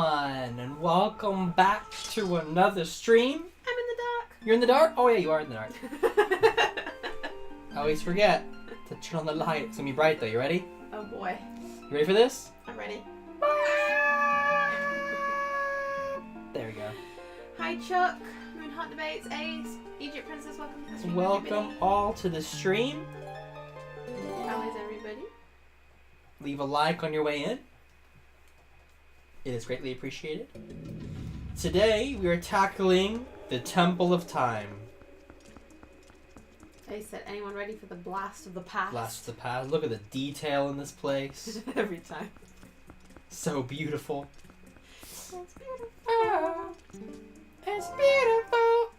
everyone, and welcome back to another stream. I'm in the dark. You're in the dark? Oh yeah, you are in the dark. I always forget to turn on the light. It's gonna be bright though. You ready? Oh boy. You ready for this? I'm ready. There we go. Hi Chuck, Moon Hot Debates, Ace, Egypt Princess, welcome to the stream. Welcome everybody. all to the stream. How is everybody? Leave a like on your way in. It is greatly appreciated. Today we are tackling the Temple of Time. Ace said, anyone ready for the blast of the past? Blast of the past. Look at the detail in this place. Every time. So beautiful. It's beautiful. Oh, it's beautiful.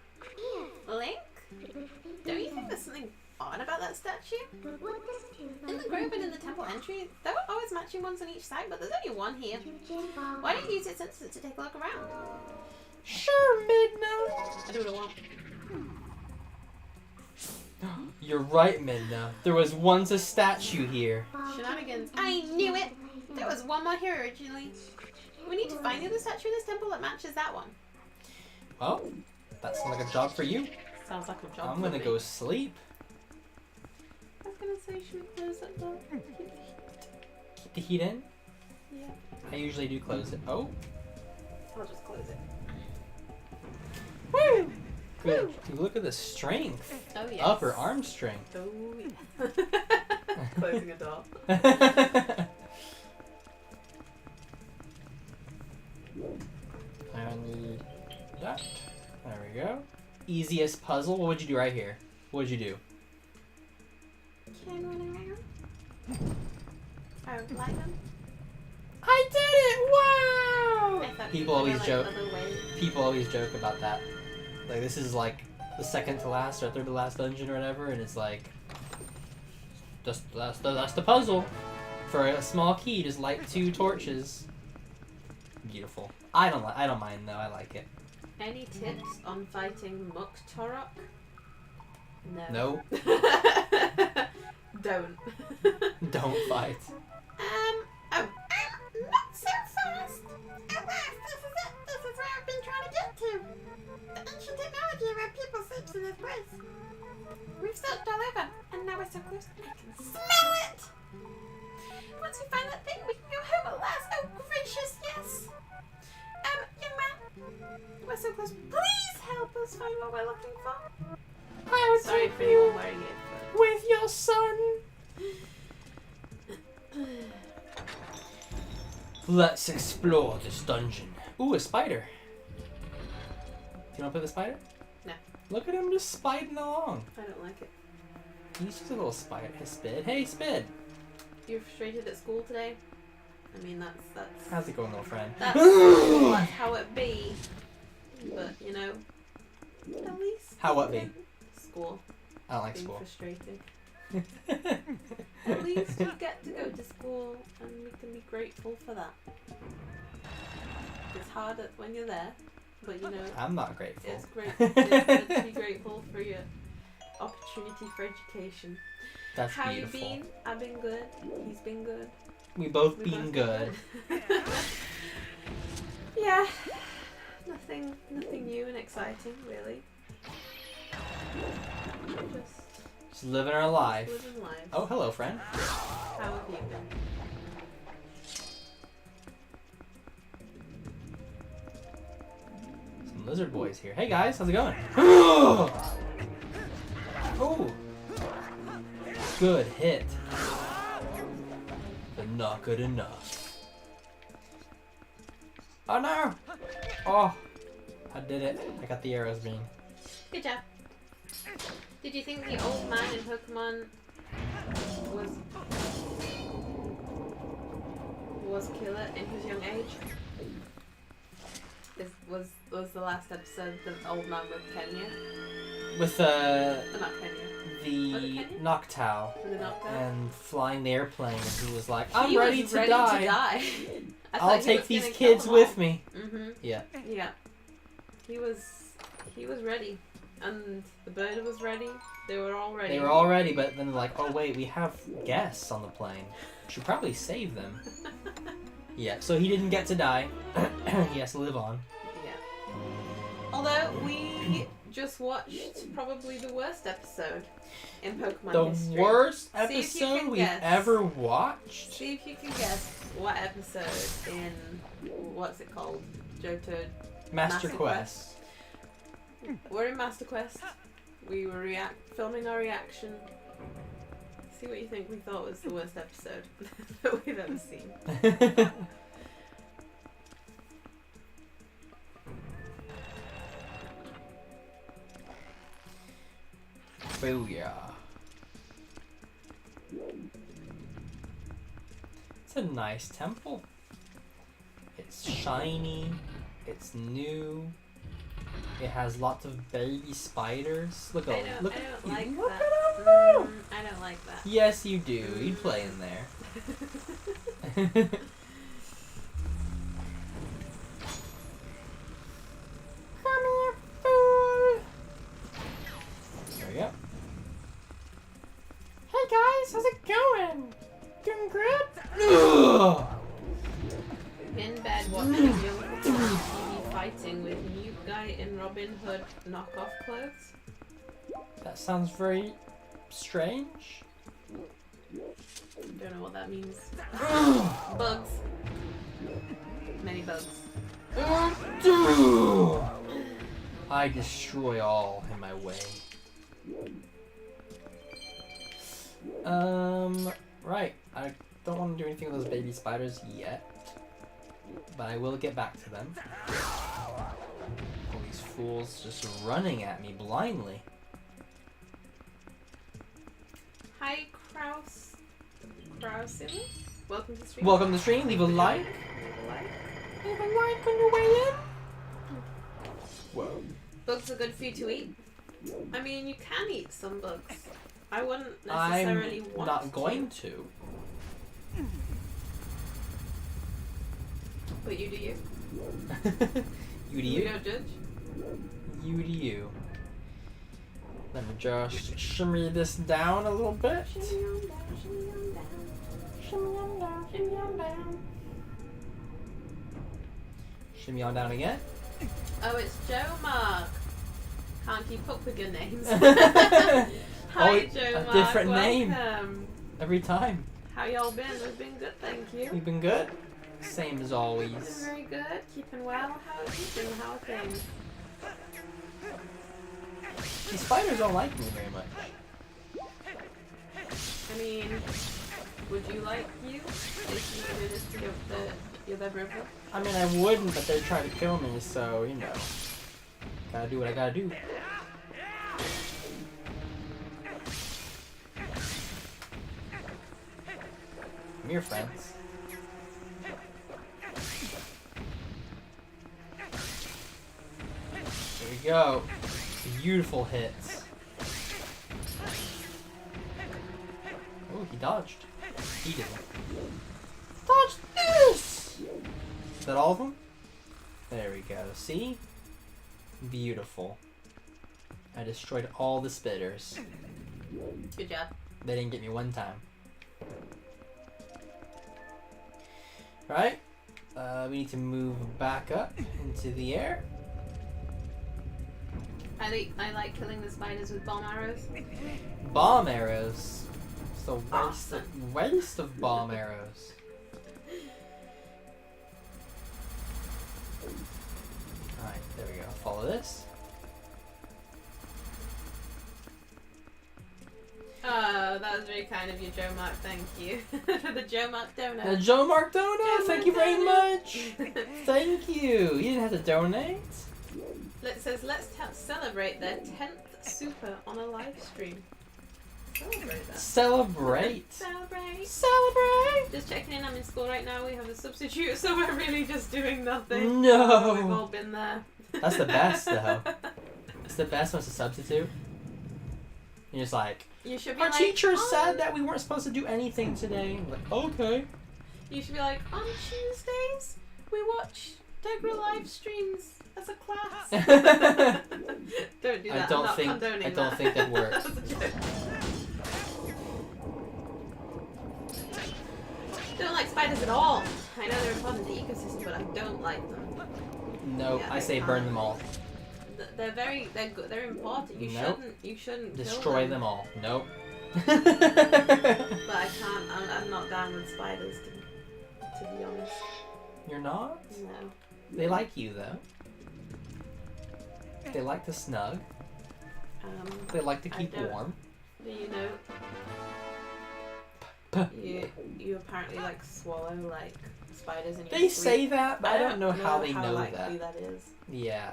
Link? Don't you think there's something odd about that statue? In the grove and in the temple entry, there were always matching ones on each side, but there's only one here. Why don't you use your senses to take a look around? Sure, Midna. I do what I want. You're right, Midna. There was once a statue here. Shenanigans. I knew it! There was one more here originally. We need to find the other statue in this temple that matches that one. Well, that sounds like a job for you. Sounds like a job. I'm gonna go sleep. I was gonna say, should we close that door? Keep the heat in. Yeah. I usually do close it. Oh. I'll just close it. Woo! Good. Dude, look at the strength. Oh, yes. Upper arm strength. Oh, yeah. Closing a door. I need that. There we go. Easiest puzzle. What would you do right here? What would you do? Can run around. Oh, like them? I did it! Wow! I thought People were, always like, joke. other ways. People always joke about that. Like, this is like the second to last or third to last dungeon or whatever, and it's like that's the puzzle. For a small key, just light 2 torches. Beautiful. I don't mind though. I like it. Any tips on fighting Muk Torok? No. Don't. Don't fight. Oh. Not so fast. At last, this is it. This is where I've been trying to get to. The ancient technology where people sleeps in this place. We've searched all over, and now we're so close, I can smell it. Once we find that thing, we can go home at last. Oh, gracious, yes. Young man, we're so close. Please help us find what we're looking for. Sorry for anyone wearing it. With your son. Let's explore this dungeon. Ooh, a spider. Do you want to play the spider? No. Look at him just spiding along. I don't like it. He's just a little spider. Hey, Spid. Hey, Spid. You're frustrated at school today? I mean, that's... How's it going, little friend? That's how it be. But, you know, at least... How it be? School. I don't like Being school. frustrating. At least we get to go to school and we can be grateful for that. It's hard when you're there, but you know... I'm not grateful. It's great. It's good to be grateful for your opportunity for education. That's How beautiful. you been? I've been good. He's been good. We both We been both good. Yeah. Nothing new and exciting, really. Just living our life. Living life. Oh, hello, friend. How have you been? Some lizard boys here. Hey guys, how's it going? Oh! Good hit. But not good enough. Oh no! Oh! I did it. I got the arrows beam. Good job. Did you think the old man in Pokemon was killer in his young age? Was the last episode the old man with Kenya? With Not Kenya. the Noctowl. With the Noctowl? And flying the airplane, and he was like, I'm He ready was to ready die. to die. I'll take these kids with me. Mhm. Yeah. Yeah. He was ready. And the bird was ready. They were all ready. They were all ready, but then like, oh wait, we have guests on the plane. We should probably save them. Yeah, so he didn't get to die. He has to live on. Yeah. Although we just watched probably the worst episode in Pokemon history. The worst See if you episode can we've guess. ever watched? See if you can guess what episode in what's it called? Johto. Master Quest. We're in Master Quest. We were filming our reaction. See what you think we thought was the worst episode that we've ever seen. Booyah. It's a nice temple. It's shiny. It's new. It has lots of baby spiders. Look I at don't like you. Look that. at them. I don't like that. Yes, you do. You play in there. Come here, fool. There we go. Hey guys, how's it going? Doing good? Ugh. In bed watching young TV fighting with mute guy in Robin Hood knockoff clothes. That sounds very strange. Don't know what that means. Bugs. Many bugs. I destroy all in my way. Right. I don't want to do anything with those baby spiders yet. But I will get back to them. All these fools just running at me blindly. Hi, Kraus. Krausilus? Welcome to the stream. Welcome to the stream. Leave a like. Leave a like on your way in. Whoa. Bugs are good for you to eat. I mean, you can eat some bugs. I wouldn't necessarily I'm want not going to. But you do you. You do We you. don't judge. You do you. Let me just shimmy this down a little bit. Shimmy on down, shimmy on down. Shimmy on down, shimmy on down. Shimmy on down again. Oh, it's Joe Mark. Can't keep up with your names. Oh, Hi, Joe a Mark. different Welcome. name. Every time. How y'all been? We've been good, thank you. We've been good. Same as Been always. very good. Keeping well. How have you been? How are things? These spiders don't like me very much. I mean, would you like you if you did this to your brother? I mean, I wouldn't, but they're trying to kill me, so, you know. Gotta do what I gotta do. Come here, friends. There we go. Beautiful hits. Oh, he dodged. He didn't. Dodge this! Is that all of them? There we go. See? Beautiful. I destroyed all the spitters. Good job. They didn't get me one time. Right? We need to move back up into the air. I like killing the spiders with bomb arrows. Bomb arrows. It's the Awesome. waste of bomb arrows. Alright, there we go. Follow this. Oh, that was very kind of you, Joe Mark. Thank you for the Joe Mark donut. The Joe Mark donut! Joe Thank Mark you very donut. much! Thank you! You didn't have to donate. It says, let's celebrate their 10th super on a live stream. Celebrate that. Celebrate! Celebrate. Celebrate! Just checking in, I'm in school right now. We have a substitute, so we're really just doing nothing. No. We've all been there. That's the best, though. It's the best when it's a substitute. You're just like, You should be our like, teacher on- said that we weren't supposed to do anything today. I'm like, okay. You should be like, on Tuesdays, we watch DeGRA live streams as a class. Don't do that. I I'm don't not think condoning I don't think that works. That was a joke. Don't like spiders at all. I know they're important to the ecosystem, but I don't like them. Nope, Yeah, I say they burn can't. them all. They're good. They're important. You Nope. shouldn't Destroy kill them all. Nope. But I can't. I'm not down with spiders, to be honest. You're not? No. They like you, though. They like to snug. They like to keep warm. Do you know? You apparently like swallow like spiders in your They sleep. say that, but I don't know how they know likely that. that is. Yeah.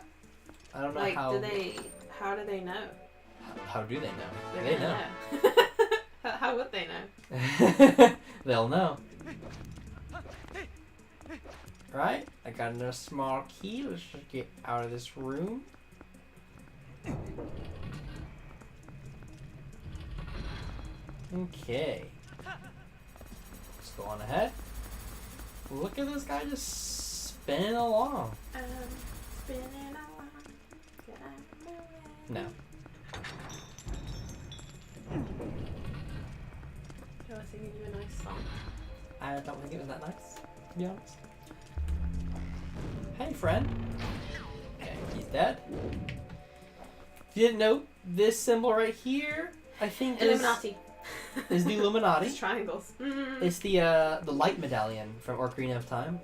I don't know Like, how. how do they know? How do they know? They're They gonna know. How would they know? They'll know. Right? I got another small key. Let's just get out of this room. Okay. Let's go on ahead. Look at this guy just spinning along. Spinning along. Get out of the way. No. I was singing you a nice song. I don't think it was that nice, to be honest. Hey, friend. Okay, he's dead. If you didn't know, this symbol right here, I think Illuminati. is the Illuminati. It's triangles. It's the light medallion from Ocarina of Time.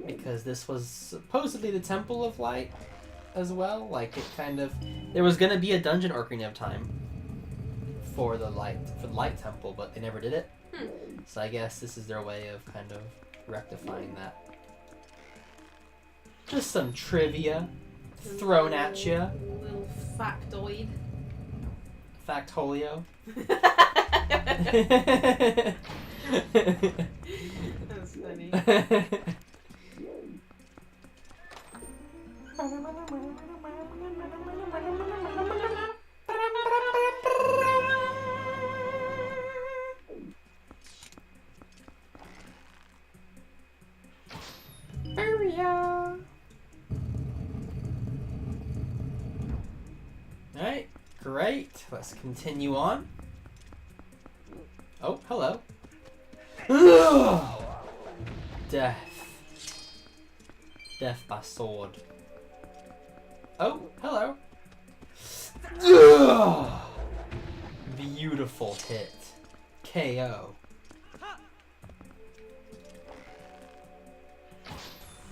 Because this was supposedly the Temple of Light as well. Like, it kind of... There was going to be a dungeon Ocarina of Time for the light temple, but they never did it. So I guess this is their way of kind of rectifying that. Just some trivia thrown at you. Little factoid. Factolio. That's funny. Alright, great. Let's continue on. Oh, hello. Death. Death by sword. Oh, hello. Beautiful hit. KO.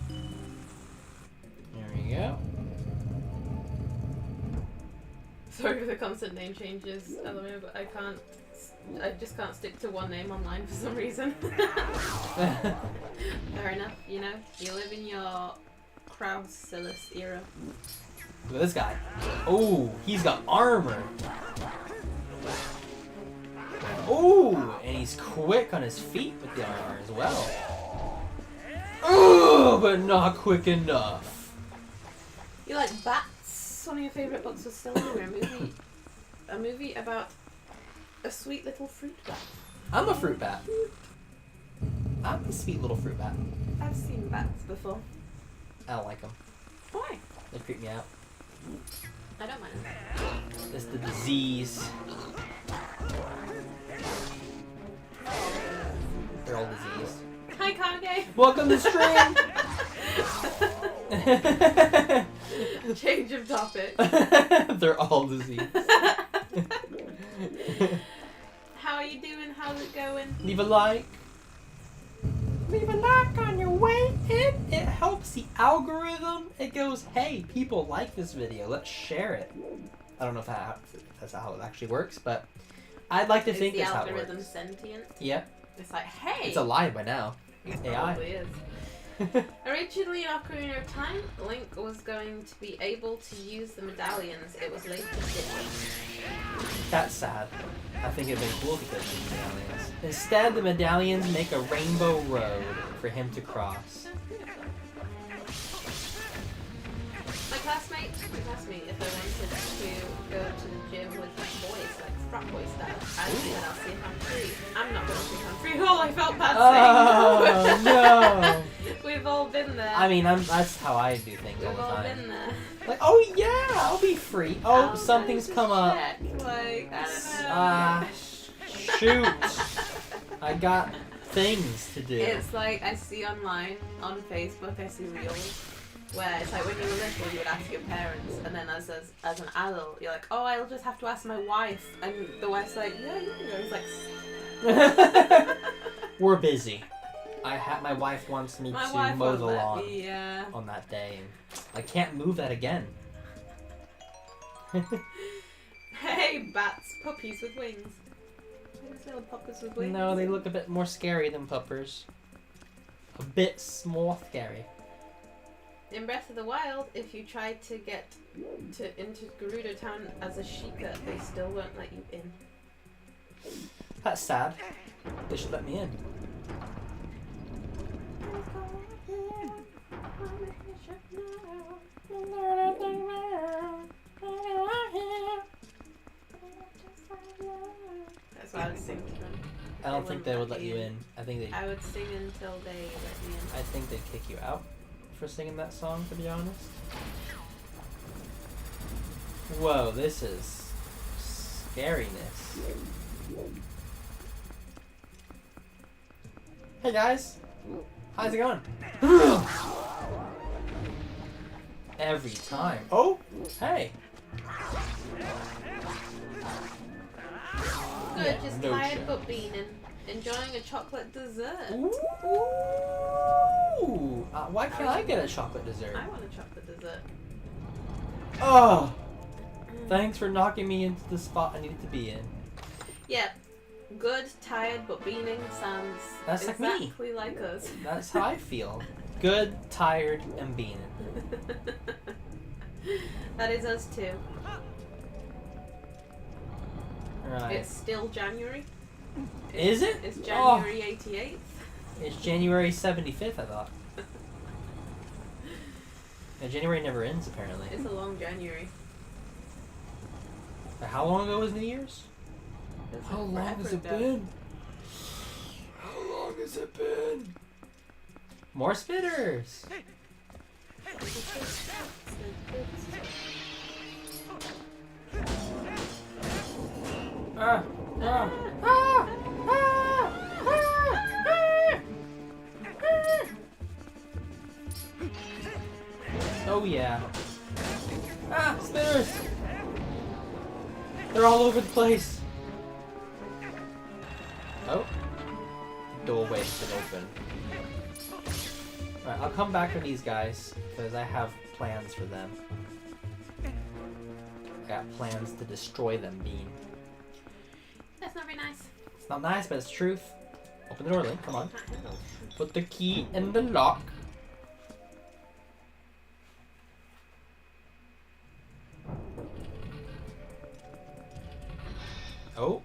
There we go. Sorry for the constant name changes, Element, but I just can't stick to one name online for some reason. Fair enough, you know, you live in your Crowsilis era. Look at this guy. Oh, he's got armor. Oh, and he's quick on his feet with the armor as well. Oh, but not quick enough. You like bats? One of your favourite books was still in a movie about a sweet little fruit bat. I'm a fruit bat. I'm a sweet little fruit bat. I've seen bats before. I don't like them. Why? They creep me out. I don't mind them. It's the disease. They're all diseased. Hi, Kage! Welcome to stream! Change of topic. They're all diseased. How are you doing? How's it going? Leave a like. Leave a like on your way in. It helps the algorithm. It goes, hey, people like this video. Let's share it. I don't know if that's how it actually works, but I'd like to think that's how it works. Is the algorithm sentient? Yeah. It's like, hey! It's alive by now. It AI. probably is. Originally in Ocarina of Time, Link was going to be able to use the medallions. It was later ditched. That's sad. I think it'd been cool to get the medallions. Instead, the medallions make a rainbow road for him to cross. My classmate, if I wanted to go to the gym with boys, like frat boy style, I said I'll see if I'm free. I'm not going to see if I'm free. Oh, I felt bad saying no. We've all been there. I mean, that's how I do things all We've the all time. been there. Like, oh yeah, I'll be free. Oh, I'll something's go come up. check. Like, I don't know. Shoot. I got things to do. It's like I see online on Facebook, I see reels where it's like when you were little, you would ask your parents, and then as an adult, you're like, oh, I'll just have to ask my wife, and the wife's like, yeah, you can go. It's like, We're busy. My wife wants me my to wife mow won't the let lawn me, yeah. on that day, and I can't move that again. Hey, bats, puppies with wings. Those little puppers with wings. No, they look a bit more scary than puppers. A bit more scary. In Breath of the Wild, if you try to get into Gerudo Town as a Sheikah, they still won't let you in. That's sad. They should let me in. That's what I would sing to them. I don't think they would let you in. I think I would sing until they let me in. I think they'd kick you out for singing that song, to be honest. Whoa, this is scariness. Hey guys, how's it going? Every time. Oh, hey. Good, Yeah, just no tired shit. but beaming. Enjoying a chocolate dessert. Ooh. Why can't I get a chocolate dessert? I want a chocolate dessert. Oh, thanks for knocking me into the spot I needed to be in. Yeah, good, tired but beaming sounds That's like me. exactly like us. That's how I feel. Good, tired, and beaning. That is us too. Right. It's still January. Is it? It's January 88th. It's January 75th, I thought. Yeah, January never ends, apparently. It's a long January. How long ago was New Year's? It's How like long forever has it ago. been? How long has it been? More spitters! Ah! Ah! Ah! Ah! Ah! Oh yeah. Ah! Spitters! They're all over the place! Oh. Doorway's been open. Alright, I'll come back for these guys, because I have plans for them. I got plans to destroy them, Bean. That's not very nice. It's not nice, but it's truth. Open the door, Link, come on. Can't handle. Put the key in the lock. Oh.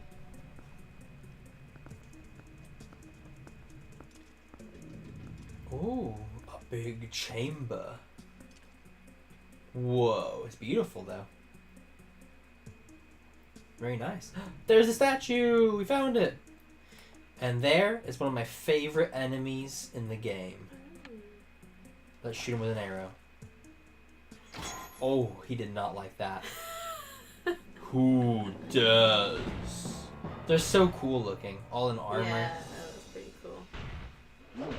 Ooh, a big chamber. Whoa, it's beautiful though. Very nice. There's a statue! We found it! And there is one of my favorite enemies in the game. Let's shoot him with an arrow. Oh, he did not like that. Who does? They're so cool looking, all in armor. Yeah, that was pretty cool.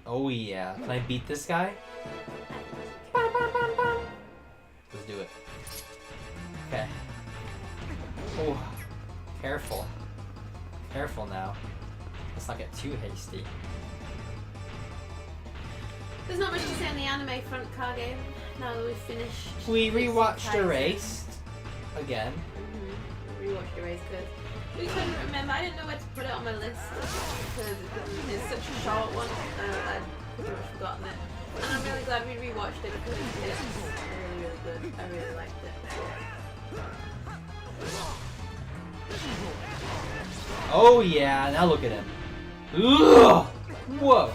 Oh yeah. Can I beat this guy? Let's do it. Okay. Oh, careful. Careful now. Let's not get too hasty. There's not much to say on the anime front, Kage. Now that we've finished. We rewatched Kaisen. Erased again. Rewatched Erased because we couldn't remember. I didn't know where to put it on my list because it's such a short one. I'd pretty much forgotten it. And I'm really glad we rewatched it because it's really, really good. I really liked it. Oh yeah, now look at him. Ugh! Whoa!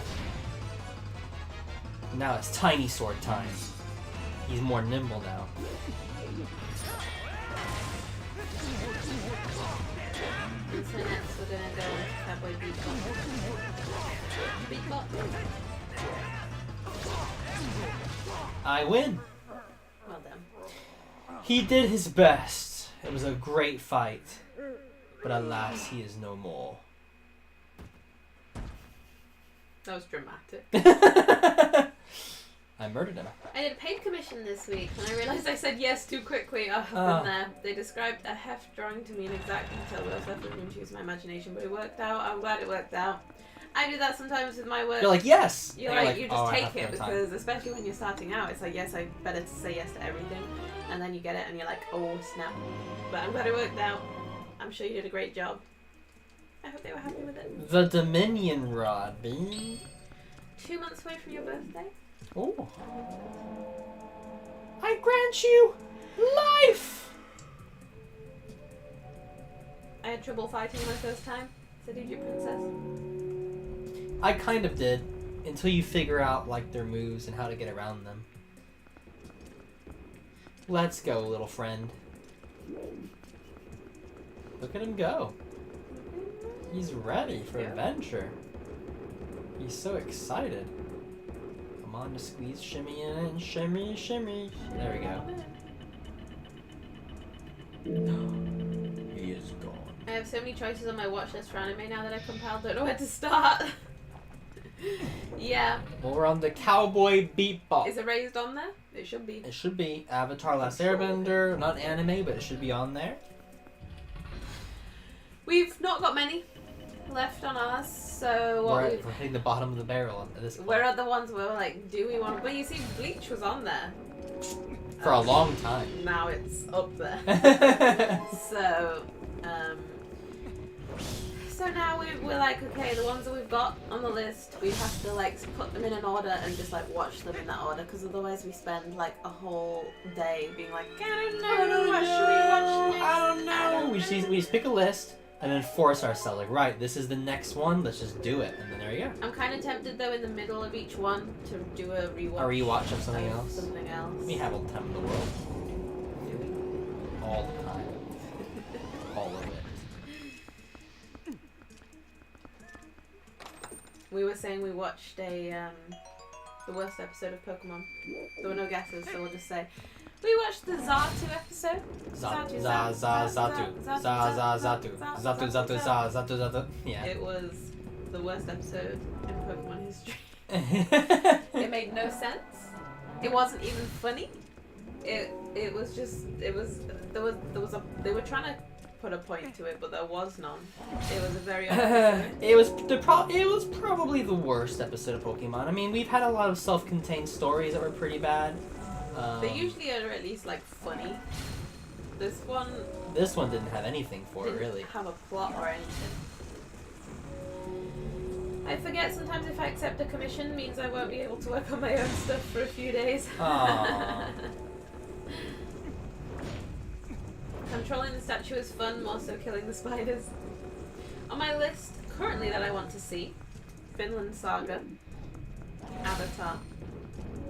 Now it's tiny sword time. He's more nimble now. And so next we're gonna go into Cowboy Bebop. Bebop. I win! Well done. He did his best. It was a great fight. But alas, he is no more. That was dramatic. I murdered him. I did a paid commission this week, and I realised I said yes too quickly. I've been there. They described a heft drawing to me in exact detail, but I was left with room to use my imagination. But it worked out. I'm glad it worked out. I do that sometimes with my work. You're like, yes! You're like, you just take it, because especially when you're starting out, it's like, yes, I better to say yes to everything. And then you get it, and you're like, oh, snap. But I'm glad it worked out. I'm sure you did a great job. I hope they were happy with it. The Dominion Rod, Bean. 2 months away from your birthday. Oh. I grant you life! I had trouble fighting my first time. So did your princess? I kind of did, until you figure out like their moves and how to get around them. Let's go, little friend. Look at him go. He's ready for adventure. He's so excited. Come on, just squeeze, shimmy in and shimmy, shimmy. There we go. He is gone. I have so many choices on my watch list for anime now that I've compiled. Don't know where to start. Yeah. Well, we're on the Cowboy Bebop. Is it raised on there? It should be. It should be. Avatar Last Airbender. Not anime, but it should be on there. We've not got many left on ours, so what We're hitting the bottom of the barrel at this point. where are the ones where we're like, do we want to... But you see, Bleach was on there. For a long time. Now it's up there. So now we're like, okay, the ones that we've got on the list, we have to like put them in an order and just like watch them in that order, because otherwise we spend like a whole day being like, I don't know, what should we watch next? I don't know. We just pick a list and then force ourselves. Like, right, this is the next one. Let's just do it, and then there you go. I'm kind of tempted though in the middle of each one to do a rewatch. A rewatch of something else. Something else. We have all the time in the world. All the time. All of it. We were saying we watched the worst episode of Pokemon. There were no guesses, so we'll just say we watched the Zatu episode. Zatu. Yeah. It was the worst episode in Pokemon history. It made no sense. It wasn't even funny. It was just there was they were trying to put a point to it, but there was none. It was a very odd episode. It was probably the worst episode of Pokemon. I mean, we've had a lot of self-contained stories that were pretty bad. They usually are at least like funny. This one didn't have anything for it, really. Have a plot or anything. I forget sometimes if I accept a commission means I won't be able to work on my own stuff for a few days. Aww. Controlling the statue is fun, more so killing the spiders. On my list currently that I want to see, Vinland Saga, Avatar,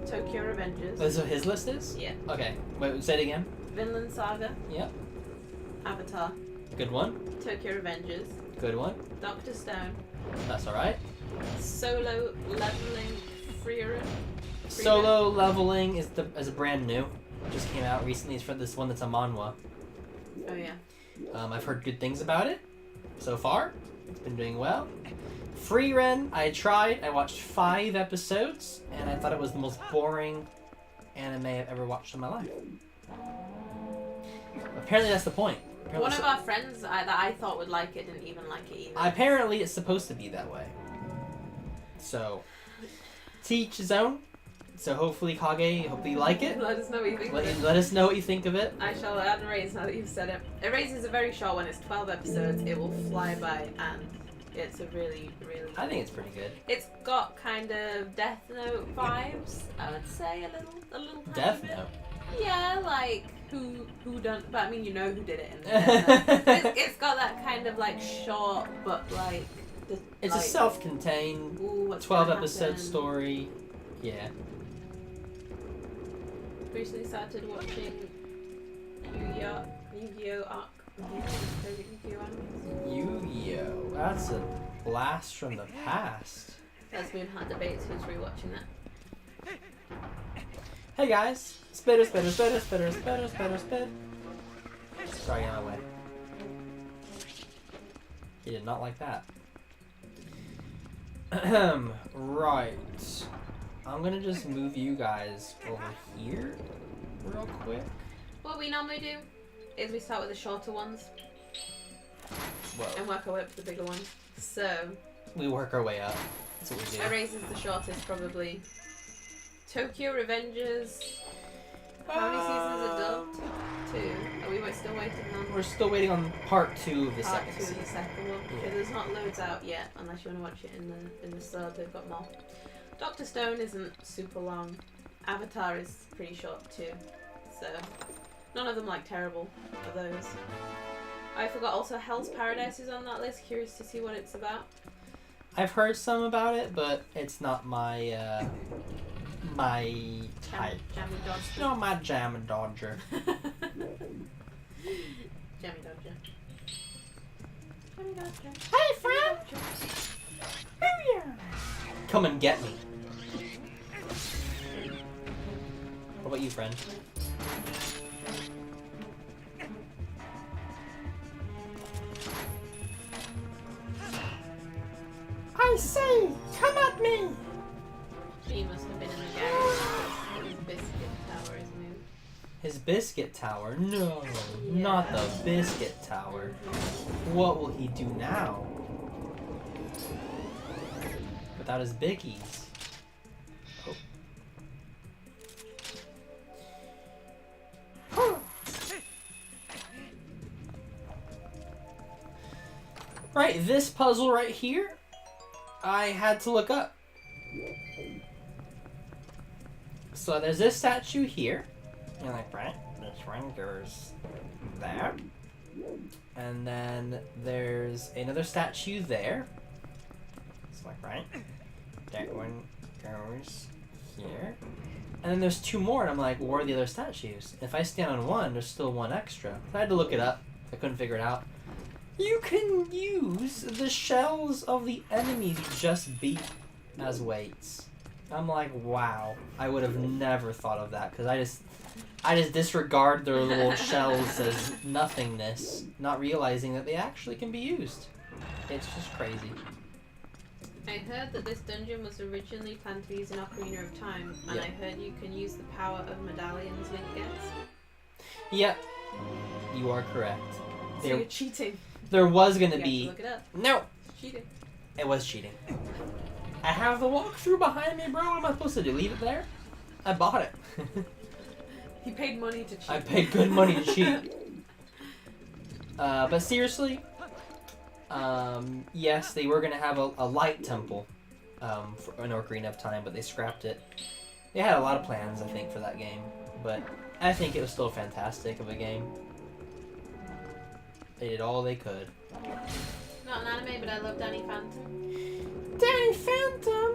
Tokyo Revengers. That's what his list is? Yeah. Okay. Wait, say it again. Vinland Saga. Yep. Avatar. Good one. Tokyo Revengers. Good one. Dr. Stone. That's alright. Solo Leveling Freerun. Solo Leveling is brand new. Just came out recently. It's for this one that's a manhwa. Oh yeah. I've heard good things about it so far. It's been doing well. Freerun, I tried. I watched 5 episodes, and I thought it was the most boring anime I've ever watched in my life. Apparently that's the point. Apparently One of our friends that I thought would like it didn't even like it either. Apparently it's supposed to be that way. So, to each his own. So hopefully Kage, hopefully you like it. Let us know what you think of it. Let us know what you think of it. I shall add and raise now that you've said it. Erase is a very short one. It's 12 episodes. It will fly by, and it's a really, really... I think it's pretty good. It's got kind of Death Note vibes, I would say, a little Death bit. Note? Yeah, like, who done... But I mean, you know who did it in the it's got that kind of, like, short, but, like... It's like, a self-contained 12-episode story. Yeah. Recently started watching Yu-Gi-Oh! Arc. Yu-Gi-Oh! That's a blast from the past. That's been hot debates who's rewatching that. Hey guys! Spitter. Sorry, get my way. He did not like that. Right. I'm gonna just move you guys over here real quick. What we normally do is we start with the shorter ones Whoa. and work our way up to the bigger ones. So We work our way up. That's what we do. Erase is the shortest, probably. Tokyo Revengers. How many seasons are dubbed? 2. Are we still waiting on We're still waiting on part 2 of the part second 2 of the season. second one? Yeah. Because there's not loads out yet, unless you want to watch it in the sub. They've got more. Dr. Stone isn't super long. Avatar is pretty short too. So none of them like terrible are those. I forgot also Hell's Paradise is on that list. Curious to see what it's about. I've heard some about it, but it's not my my type. Jammy Dodger. It's not my jam and dodger. Jammy Dodger. Jammy Dodger. Hey, friend! Oh, yeah. Come and get me. What about you, friend? I say, come at me! He must have been in the garage because his biscuit tower is moved. His biscuit tower? No, not the biscuit tower. What will he do now? Without his bickies. Oh. Right, this puzzle right here, I had to look up. So there's this statue here. You're like, right, this one goes there. And then there's another statue there. It's like, right, that one goes here. And then there's 2 more, and I'm like, well, where are the other statues? If I stand on one, there's still 1 extra. I had to look it up. I couldn't figure it out. You can use the shells of the enemies you just beat as weights. I'm like, wow. I would have never thought of that, because I just disregard their little shells as nothingness, not realizing that they actually can be used. It's just crazy. I heard that this dungeon was originally planned to be used in Ocarina of Time, and Yeah. I heard you can use the power of medallions Link gets. Yep, you are correct. So you're cheating. There was gonna You have to be look it up. no. It's cheating. It was cheating. I have the walkthrough behind me, bro. What am I supposed to do? Leave it there? I bought it. He paid money to cheat. I paid good money to cheat. But seriously, yes, they were gonna have a light temple for an Ocarina of Time, but they scrapped it. They had a lot of plans, I think, for that game, but I think it was still fantastic of a game. They did all they could. Not an anime, but I love Danny Phantom. Danny Phantom!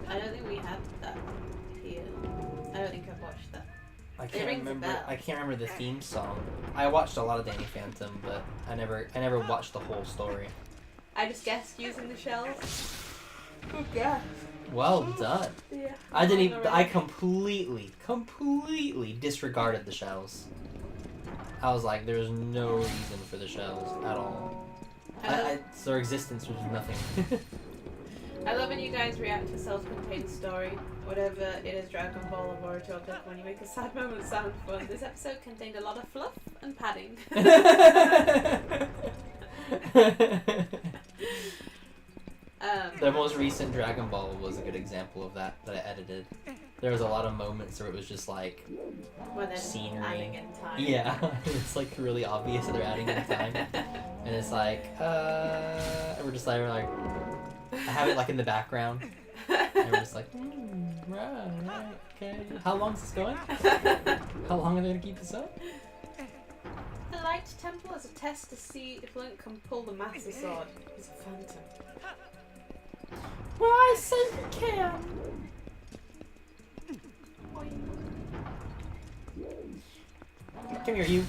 I don't think we had that here. I don't think I've watched that. I It can't rings a remember. bell. I can't remember the theme song. I watched a lot of Danny Phantom, but I never watched the whole story. I just guessed using the shells. Good guess. Well done. Yeah. I didn't even. I completely disregarded the shells. I was like, there's no reason for the shells at all. Their existence was nothing. I love when you guys react to a self-contained story, whatever it is, Dragon Ball or Boruto, when you make a sad moment sound fun. This episode contained a lot of fluff and padding. The most recent Dragon Ball was a good example of that I edited. There was a lot of moments where it was just like when they're scenery. adding in time. Yeah, it's like really obvious that they're adding in time, and it's like, and we're just like, I have it like in the background, and we're just like, right, okay. How long is this going? How long are they gonna keep this up? The Light Temple is a test to see if Link can pull the Master Sword. He's a phantom. Well, I say you can. Come here, you.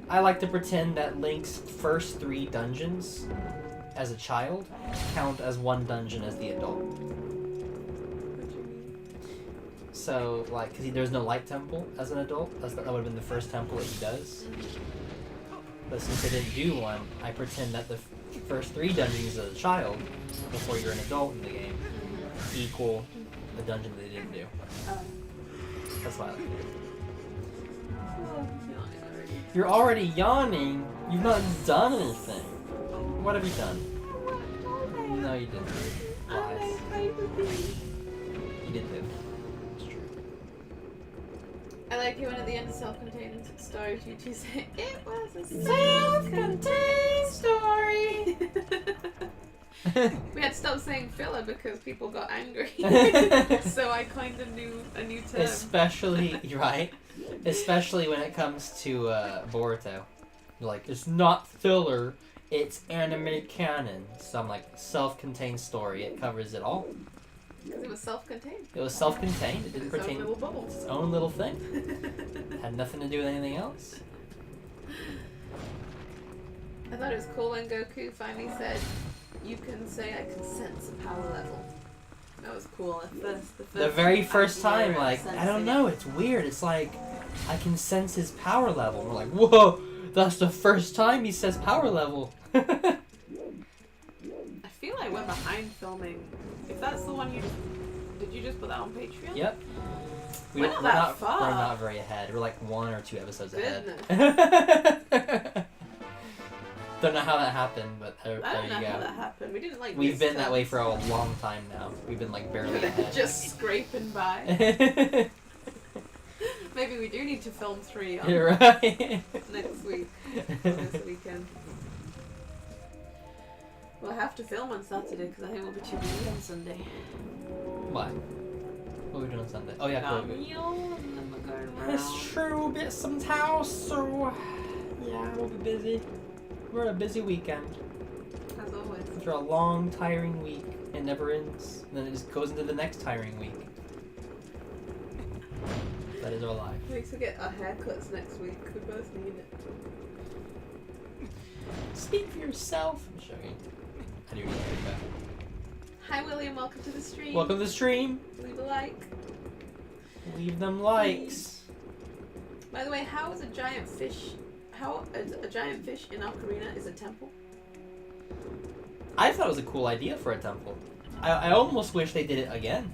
I like to pretend that Link's first 3 dungeons as a child count as 1 dungeon as the adult. So, like, because there's no light temple as an adult, that would have been the first temple that he does. But since I didn't do one, I pretend that the first 3 dungeons as a child before you're an adult in the game equal the dungeon they didn't do. That's why I like it. You're already yawning. You've not done anything. What have you done? No, you didn't. Lies. You did do. It's true. I like it when at the end of self-contained stories you two say, it was a self-contained story. We had to stop saying filler because people got angry. So I coined a new term. Especially, right? Especially when it comes to Boruto. Like, it's not filler, it's anime canon. So I'm like, self-contained story, it covers it all. Because it was self-contained. It was self-contained, it didn't Its own pertain little bubble. to its own little thing. Had nothing to do with anything else. I thought it was cool when Goku finally said, you can say I can sense a power level. That was cool. The very first time, idea of like, I don't sensing know, it's weird. It's like, I can sense his power level. We're like, whoa, that's the first time he says power level. I feel like we're behind filming. If that's the one did you just put that on Patreon? Yep. We're not that far. We're not very ahead. We're like 1 or 2 episodes ahead. Don't know how that happened, but there I don't you know go. how that happened. We didn't like. We've been that way for a long time now. We've been like barely ahead. Just scraping by. Maybe we do need to film 3 on You're right. next week. This weekend. We'll have to film on Saturday because I think we'll be too busy on Sunday. Why? What are we doing on Sunday? Oh yeah, cool. It's true, bit some house, so yeah, we'll be busy. We're on a busy weekend. As always. After a long, tiring week, it never ends. And then it just goes into the next tiring week. That is our life. We need to get our haircuts next week. We both need it. Speak for yourself. I'm showing. How do you read that? Hi William, welcome to the stream. Welcome to the stream. Leave a like. Leave them likes. By the way, how is a giant fish in Ocarina is a temple? I thought it was a cool idea for a temple. I almost wish they did it again.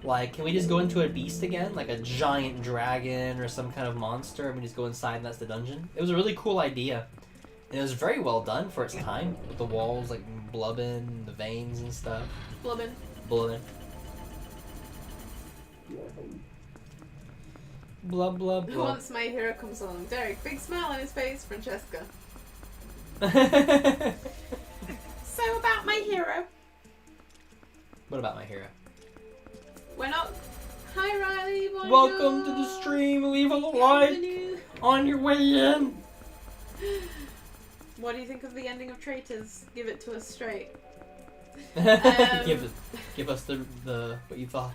Like, can we just go into a beast again? Like a giant dragon or some kind of monster, and we just go inside and that's the dungeon? It was a really cool idea. And it was very well done for its time. With the walls, like, blubbing, the veins and stuff. Blubbin. Blubbing. Blub, blub, blub. Once my hero comes along, Derek, big smile on his face, Francesca. So about my hero. What about my hero? We're not. Hi Riley, bonjour. Welcome to the stream. Leave a like Bienvenue. on your way in. What do you think of the ending of Traitors? Give it to us straight. Give us the what you thought.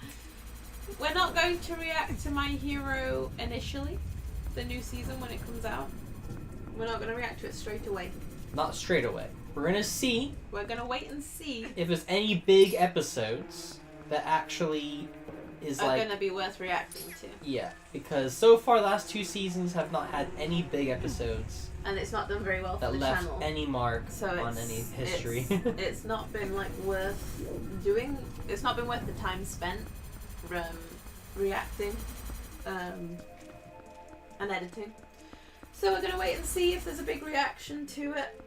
We're not going to react to My Hero initially, the new season when it comes out. We're not going to react to it straight away. Not straight away. We're gonna see. We're going to wait and see. If there's any big episodes that actually is are like going to be worth reacting to. Yeah, because so far the last 2 seasons have not had any big episodes And it's not done very well for that the left channel. any mark So on any history. It's not been like worth doing. It's not been worth the time spent reacting and editing. So we're gonna wait and see if there's a big reaction to it.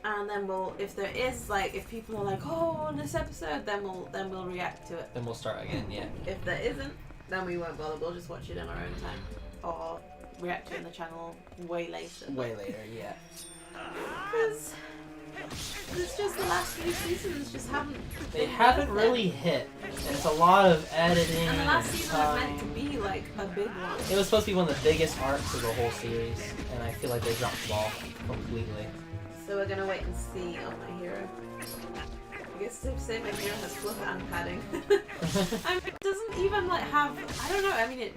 And then if there is, like, if people are like, oh, on this episode, then we'll react to it. Then we'll start again, yeah. If there isn't, then we won't bother. We'll just watch it in our own time, or react to it on the channel way later. Way later, yeah. Because it's just the last few seasons just haven't. They been haven't worth it. really hit. And it's a lot of editing And the last season was time. meant to be like a big one. It was supposed to be one of the biggest arcs of the whole series, and I feel like they dropped the ball completely. So we're gonna wait and see on My Hero. I guess safe to say My Hero has fluff and padding. I mean, it doesn't even like have. I don't know. I mean,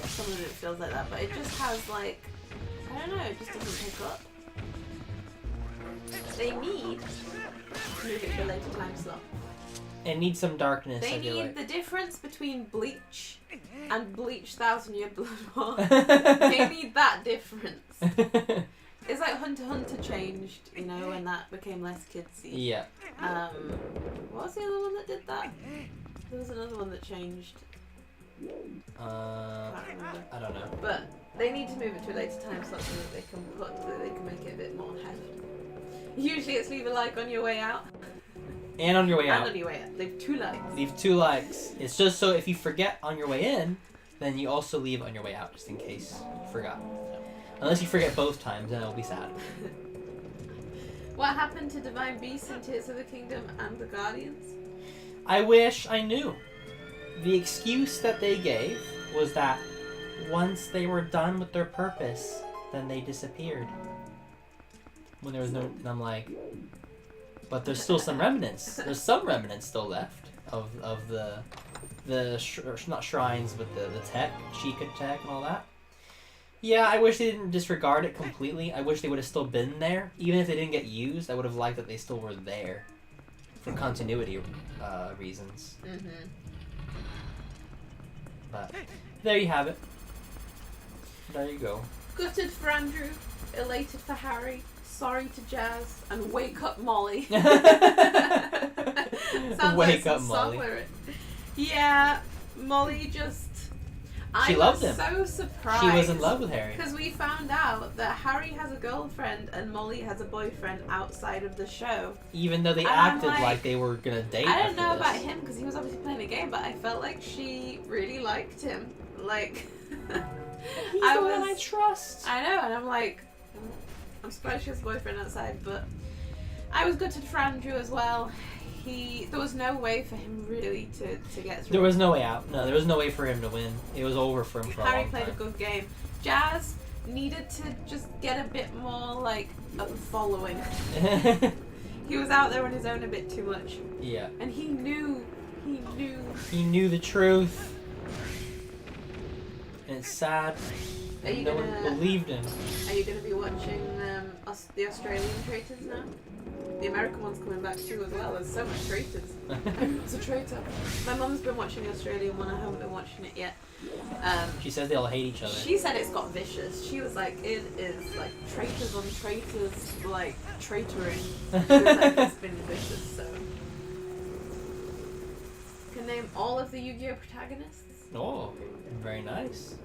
some of it feels like that, but it just has like. I don't know. It just doesn't pick up. They need to move it to a later time slot. It needs some darkness, They I feel need like. the difference between Bleach and Bleach 1000 Year Blood War. They need that difference. It's like Hunter x Hunter changed, you know, when that became less kidsy. Yeah. What was the other one that did that? There was another one that changed. Can't remember. I don't know. But they need to move it to a later time slot so that they can make it a bit more heft. Usually it's leave a like on your way out. And on your way out. And on your way out. Leave 2 likes. Leave 2 likes. It's just so if you forget on your way in, then you also leave on your way out, just in case you forgot. Unless you forget both times, then it'll be sad. What happened to Divine Beasts and Tears of the Kingdom and the Guardians? I wish I knew. The excuse that they gave was that once they were done with their purpose, then they disappeared. When there was no... And I'm like... But there's still some remnants. There's some remnants still left of not shrines, but the tech, Sheikah tech and all that. Yeah, I wish they didn't disregard it completely. I wish they would have still been there. Even if they didn't get used, I would have liked that they still were there. For continuity reasons. Mm-hmm. But there you have it. There you go. Gutted for Andrew, elated for Harry, sorry to Jazz, and wake up Molly. Sounds Wake like up some Molly. song lyric. Yeah, Molly just... She loved him. I was so surprised. She was in love with Harry. Because we found out that Harry has a girlfriend and Molly has a boyfriend outside of the show. Even though they And acted I'm like they were gonna date. I don't know after about this. him because he was obviously playing a game, but I felt like she really liked him. Like, He's the one I trust. I know, and I'm like, I'm surprised she has a boyfriend outside, but I was gutted for Andrew as well. There was no way for him really to get through. There was no way out. No, there was no way for him to win. It was over for him for a Harry long played time. a good game. Jazz needed to just get a bit more, like, of a following. He was out there on his own a bit too much. Yeah. And he knew. He knew the truth. And it's sad. Are you No one believed him. Are you going to be watching the Australian traitors now? The American one's coming back too as well. There's so much traitors. Everyone's a traitor. My mum's been watching the Australian one. I haven't been watching it yet. She says they all hate each other. She said it's got vicious. She was like, it is like traitors on traitors, like traitoring. She was like, it's been vicious. So, can name all of the Yu-Gi-Oh protagonists. Oh, very nice.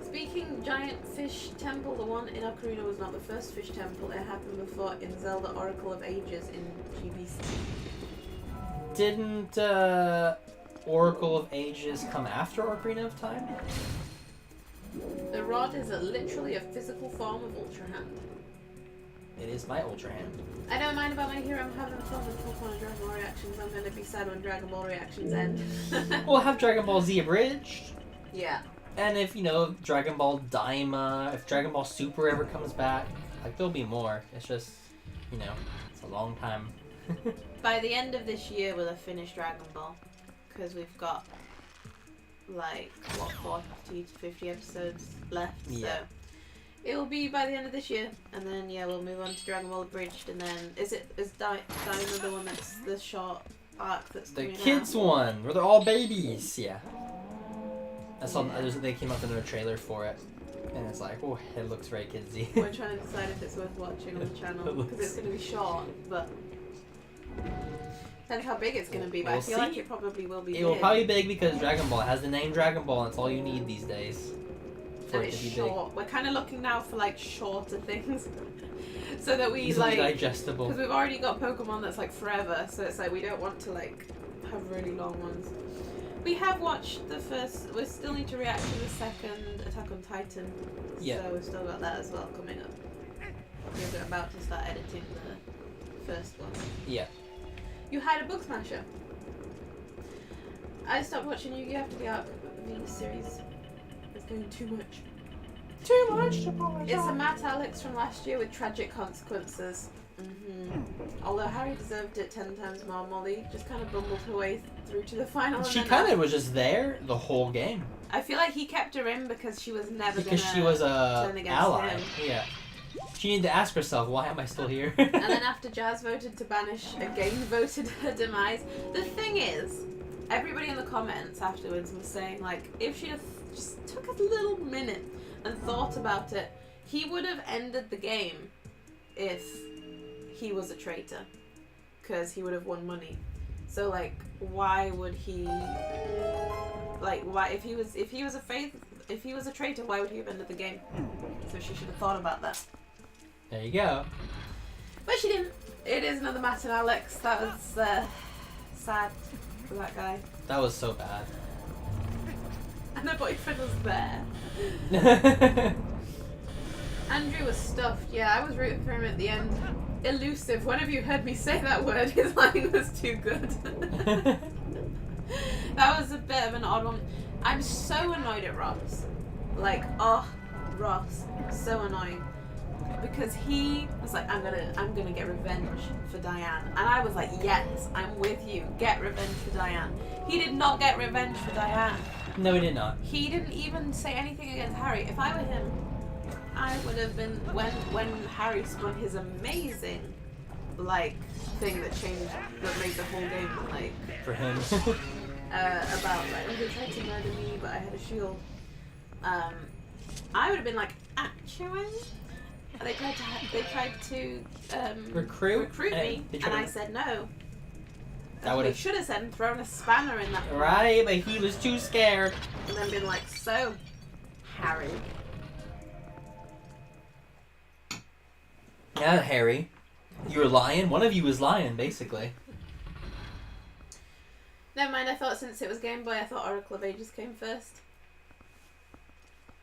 Speaking giant fish temple, the one in Ocarina was not the first fish temple. It happened before in Zelda Oracle of Ages in GBC. Didn't Oracle of Ages come after Ocarina of Time? The rod is literally a physical form of Ultra Hand. It is my Ultra Hand. I don't mind about my hero. I'm having fun with Pokemon and Dragon Ball reactions. I'm going to be sad when Dragon Ball reactions end. We'll have Dragon Ball Z abridged. Yeah. And if, Dragon Ball Daima, if Dragon Ball Super ever comes back, like, there'll be more. It's just, it's a long time. By the end of this year, we'll have finished Dragon Ball. Because we've got, 40 to 50 episodes left. Yeah. So it'll be by the end of this year. And then, we'll move on to Dragon Ball Abridged. And then, is Daima the one that's the short arc that's The coming kids out? one, where they're all babies, yeah. I saw they came up with a trailer for it, and it's like, oh, it looks very kidsy. We're trying to decide if it's worth watching on the channel because it's going to be short, but depends how big it's going to be. But I feel like it probably will be. It will probably be big because Dragon Ball has the name Dragon Ball, and it's all you need these days. And it's short. We're kind of looking now for shorter things, so that we easily digestible. Because we've already got Pokemon that's forever, so it's we don't want to have really long ones. We have watched the first. We still need to react to the second Attack on Titan. Yeah. So we've still got that as well coming up. We're about to start editing the first one. Yeah. You had a Book Smasher. I stopped watching Yu-Gi-Oh after the Arc V series. It's doing too much. Too much to apologize. It's a Matt Alex from last year with tragic consequences. Although Harry deserved it 10 times more, Molly just kind of bumbled her way through to the final. She kind of was just there the whole game. I feel like he kept her in because she was never because she was a turn against ally. him. Yeah. She needed to ask herself, why am I still here? And then after Jazz voted to banish, again voted her demise. The thing is, everybody in the comments afterwards was saying if she just took a little minute and thought about it, He would have ended the game if he was a traitor, because he would have won money. So like, why would he? Like, why if he was a traitor, why would he have ended the game? So she should have thought about that. There you go. But she didn't. It is another Matt and Alex. That was sad for that guy. That was so bad. And her boyfriend was there. Andrew was stuffed. Yeah, I was rooting for him at the end. Elusive. When have you heard me say that word? His line was too good. That was a bit of an odd one. I'm so annoyed at Ross. Like, oh, Ross, so annoying. Because he was like, I'm gonna get revenge for Diane. And I was like, yes, I'm with you. Get revenge for Diane. He did not get revenge for Diane. No, he did not. He didn't even say anything against Harry. If I were him, I would have been, when Harry spun his amazing, like, thing that made the whole game, like, For him. about, like, they tried to murder me, but I had a shield. I would have been like, actually? They tried to recruit me, and I said no. That would They have should have said and thrown a spanner in that. right, but he was too scared. And then been like, so, Harry. Yeah, Harry, you were lying. One of you was lying, basically. Never mind. I thought since it was Game Boy, I thought Oracle of Ages came first.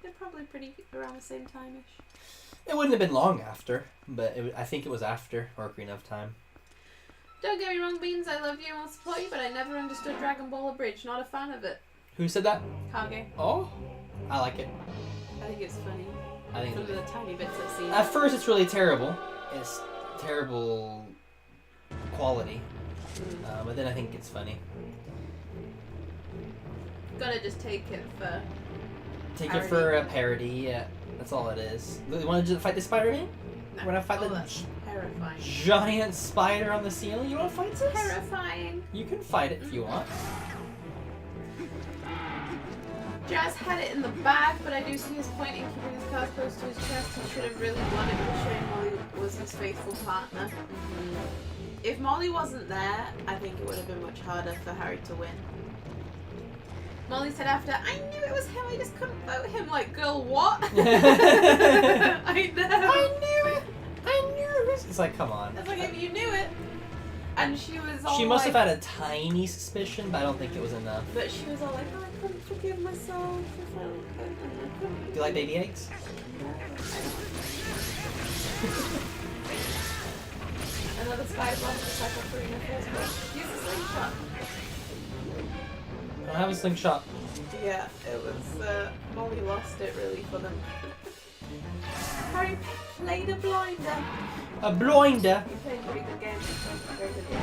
They're probably pretty around the same time-ish. It wouldn't have been long after, but I think it was after Ocarina of Time. Don't get me wrong, Beans, I love you and will support you, but I never understood Dragon Ball Abridged. Not a fan of it. Who said that? Kage. Oh, I like it. I think it's funny. I think From the tiny bits I've seen. at first it's really terrible. It's terrible quality, but then I think it's funny. Gotta just take it for... Take Parody. it for a parody, yeah. That's all it is. You want to fight the Spider-Man? No. You want to fight the that's terrifying. giant spider on the ceiling? You want to fight this? Terrifying. You can fight it if you want. Jazz had it in the bag, but I do see his point in keeping his cards close to his chest. He should have really won it with showing Molly was his faithful partner. If Molly wasn't there, I think it would have been much harder for Harry to win. Molly said after, I knew it was him, I just couldn't vote him. Like, girl, what? I know. I knew it! I knew it! It's like, come on. It's like, if you knew it. And she was all She must like, have had a tiny suspicion, but I don't think it was enough. But she was all like, oh, I couldn't forgive myself. Do you like baby eggs? Another spider bomb to cycle through in the first place. Use the slingshot. I don't have a slingshot. Yeah, it was, Molly lost it really for them. Harry played a blinder. A blinder! You played a pretty good game. Very good game.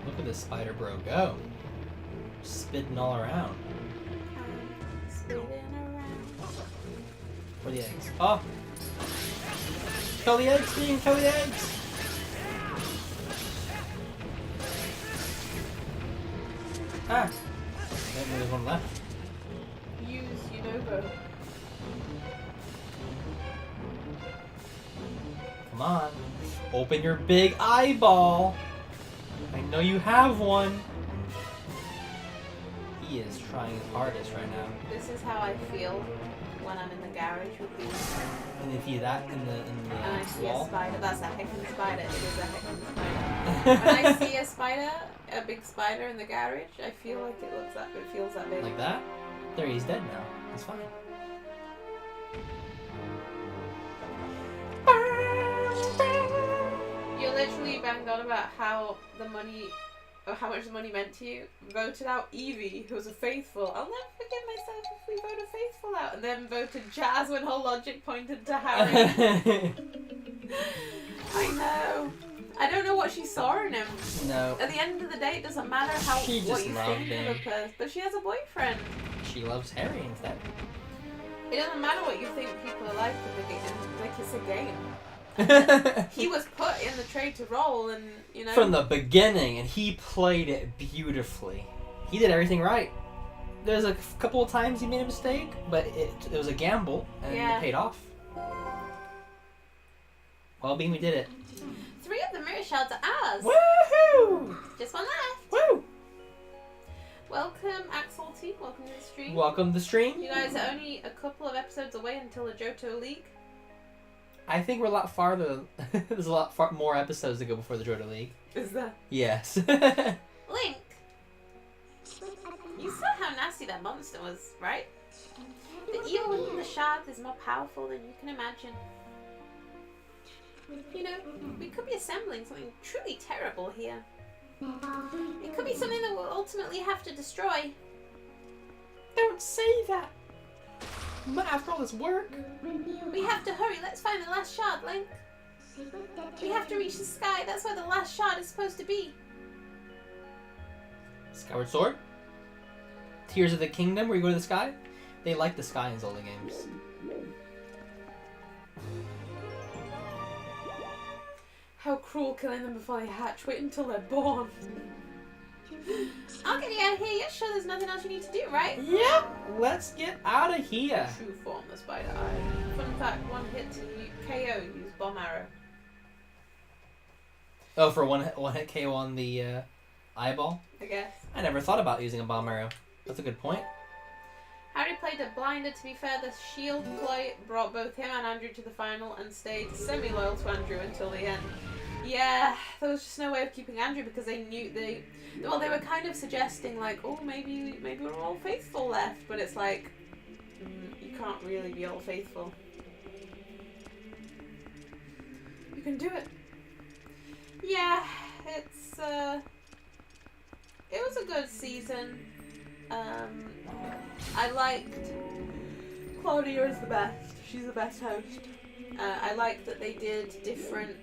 Look at this spider bro go. Spitting all around. Spinning around. Where are the eggs? Oh! Kill the eggs, Dean! Kill the eggs! Ah! There's one left. Use Unova. Come on. Open your big eyeball! I know you have one! He is trying his hardest right now. This is how I feel when I'm in the garage with these. And if you that in the And I see a wall. spider. That's a heckin' spider. It is a heckin' spider. When I see a spider, a big spider in the garage, I feel like it feels that big. Like that? There, he's dead now. It's fine. You literally banged on about how much the money meant to you. Voted out Evie, who was a faithful. I'll never forgive myself if we vote a faithful out. And then voted Jazz when her logic pointed to Harry. I know. I don't know what she saw in him. No. At the end of the day, it doesn't matter what you loved think him. of a person. But she has a boyfriend. She loves Harry instead. It doesn't matter what you think people are like in the game. Like, it's a game. He was put in the tray to roll, and you know. From the beginning, and he played it beautifully. He did everything right. There's a couple of times he made a mistake, but it was a gamble, and it paid off. Well, Bean, we did it. 3 of the mirror shards are ours. Woohoo! Just 1 left. Woo! Welcome, Axelty. Welcome to the stream. Welcome to the stream. You guys are only a couple of episodes away until the Johto League. I think we're a lot farther. There's a lot more episodes to go before the Johto League. Is there? Yes. Link! You saw how nasty that monster was, right? The evil within the shard is more powerful than you can imagine. You know, we could be assembling something truly terrible here. It could be something that we'll ultimately have to destroy. Don't say that. After all this work. We have to hurry. Let's find the last shard, Link. We have to reach the sky. That's where the last shard is supposed to be. Skyward Sword? Tears of the Kingdom, where you go to the sky? They like the sky in Zelda games. How cruel, killing them before they hatch. Wait until they're born. I'll get you out of here. You're sure there's nothing else you need to do, right? Yep. Let's get out of here. True form, the spider eye. Fun fact, 1 hit to KO, use bomb arrow. Oh, for one hit KO on the eyeball? I guess. I never thought about using a bomb arrow. That's a good point. Harry played a blinder. To be fair, the shield play brought both him and Andrew to the final and stayed semi-loyal to Andrew until the end. Yeah, there was just no way of keeping Andrew because they knew they were kind of suggesting like, oh, maybe we're all faithful left, but it's like, you can't really be all faithful. You can do it. Yeah, it was a good season. I liked Claudia is the best. She's the best host. I liked that they did different.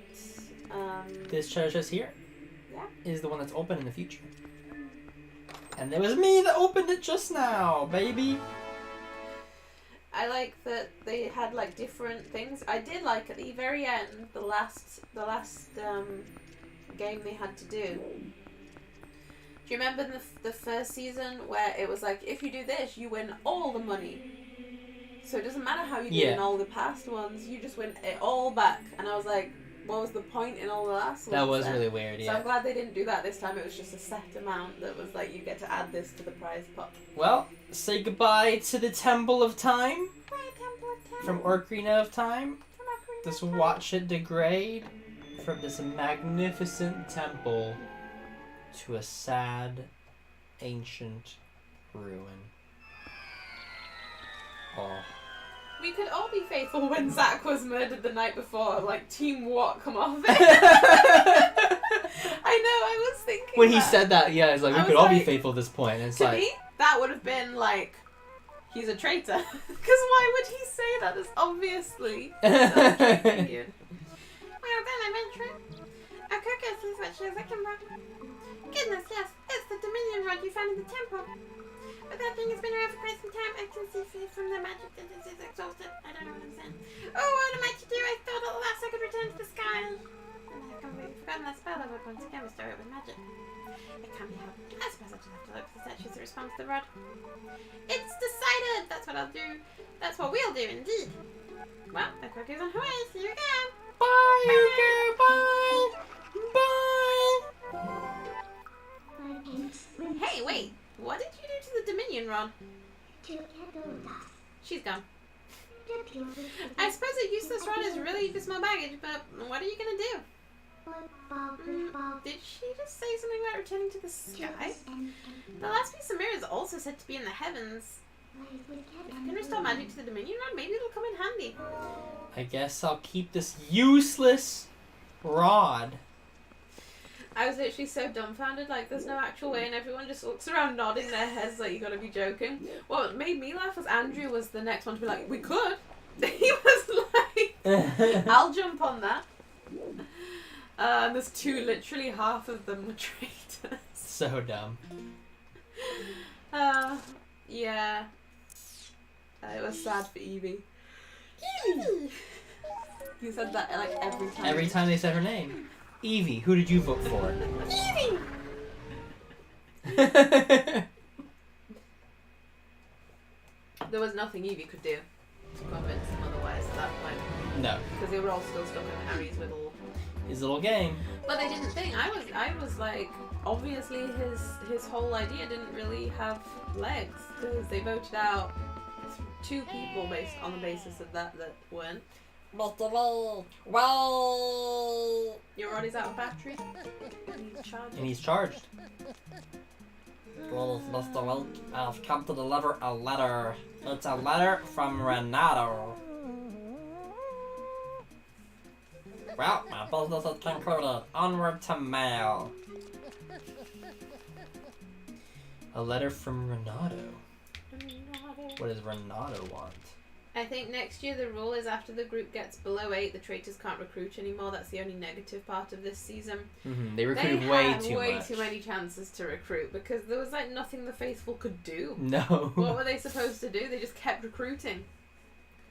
This treasure chest here is the one that's open in the future. And it was me that opened it just now, baby. I like that they had like different things. I did like at the very end, the last game they had to do. Do you remember the first season where it was like, if you do this, you win all the money. So it doesn't matter how you do in all the past ones, you just win it all back. And I was like, what was the point in all the last ones? That was really weird, So I'm glad they didn't do that this time. It was just a set amount that was like, you get to add this to the prize pot. Well, say goodbye to the Temple of Time. Bye, Temple of Time. From Ocarina of Time. Just watch it degrade from this magnificent temple to a sad, ancient ruin. Oh. We could all be faithful when Zack was murdered the night before, like Team What come off it. I know, I was thinking when he said that, yeah, it's like, we could all be faithful at this point. And it's to like, me, that would have been like, he's a traitor. Because why would he say that? That's obviously Well then, adventurer. Akoko sees what she was looking for. Goodness, yes, it's the Dominion rod you found in the temple. But that thing has been around for quite some time. I can see from the magic that it is exhausted. I don't know what I'm saying. Oh, what am I to do? I thought at last I could return to the sky. And I have completely forgotten that spell I would once again restore it with magic. It can't be helped. I suppose I just have to look for the statues that respond to the rod. It's decided! That's what I'll do. That's what we'll do, indeed. Well, the cook is on her way. See you again. bye, Yuka, bye, bye. Hey, wait. What did you do to the Dominion rod? She's gone. I suppose a useless rod is really just more baggage, but what are you gonna do? Did she just say something about returning to the sky? The last piece of mirror is also said to be in the heavens. If you can restore magic to the Dominion rod, maybe it'll come in handy. I guess I'll keep this useless rod. I was literally so dumbfounded, like there's no actual way, and everyone just looks around nodding their heads like you gotta be joking. What made me laugh was Andrew was the next one to be like, we could. He was like, I'll jump on that. And there's two, literally half of them were traitors. So dumb. Yeah. It was sad for Evie. Evie! You said that like every time. Every time they said her name. Evie, who did you vote for? Evie! There was nothing Evie could do to convince them otherwise at that point. No. Because they were all still stuck in Harry's little game. But they didn't think. I was like, obviously his whole idea didn't really have legs because they voted out 2 people based on the basis of that weren't. Mr. Lee, wait! Your Roddy's out of battery. And he's charged. Please, Mr. Lee, I've come to deliver a letter. It's a letter from Renato. Well, my business is concluded. Onward to mail. A letter from Renato. What does Renato want? I think next year the rule is after the group gets below 8, the traitors can't recruit anymore. That's the only negative part of this season. They recruited They way had too way much. too many chances to recruit because there was like nothing the faithful could do. No. What were they supposed to do? They just kept recruiting.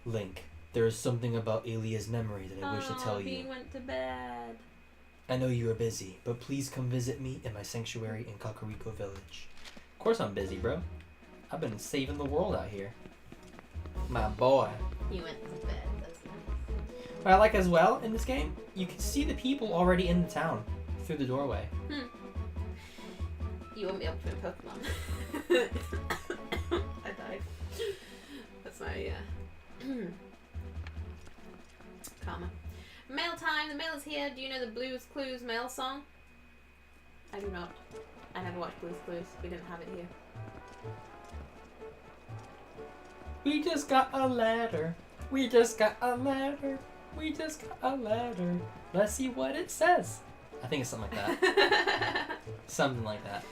Link, there is something about Elia's memory that I wish to tell He you. went to bed. I know you are busy, but please come visit me in my sanctuary in Kakariko Village. Of course I'm busy, bro. I've been saving the world out here. My boy. He went to bed. That's nice. What I like as well in this game, you can see the people already in the town through the doorway. You won't be able to win Pokemon. I died. That's my karma. Mail time. The mail is here. Do you know the Blue's Clues mail song? I do not. I never watched Blue's Clues. We didn't have it here. We just got a letter. We just got a letter. We just got a letter. Let's see what it says. I think it's something like that. Something like that.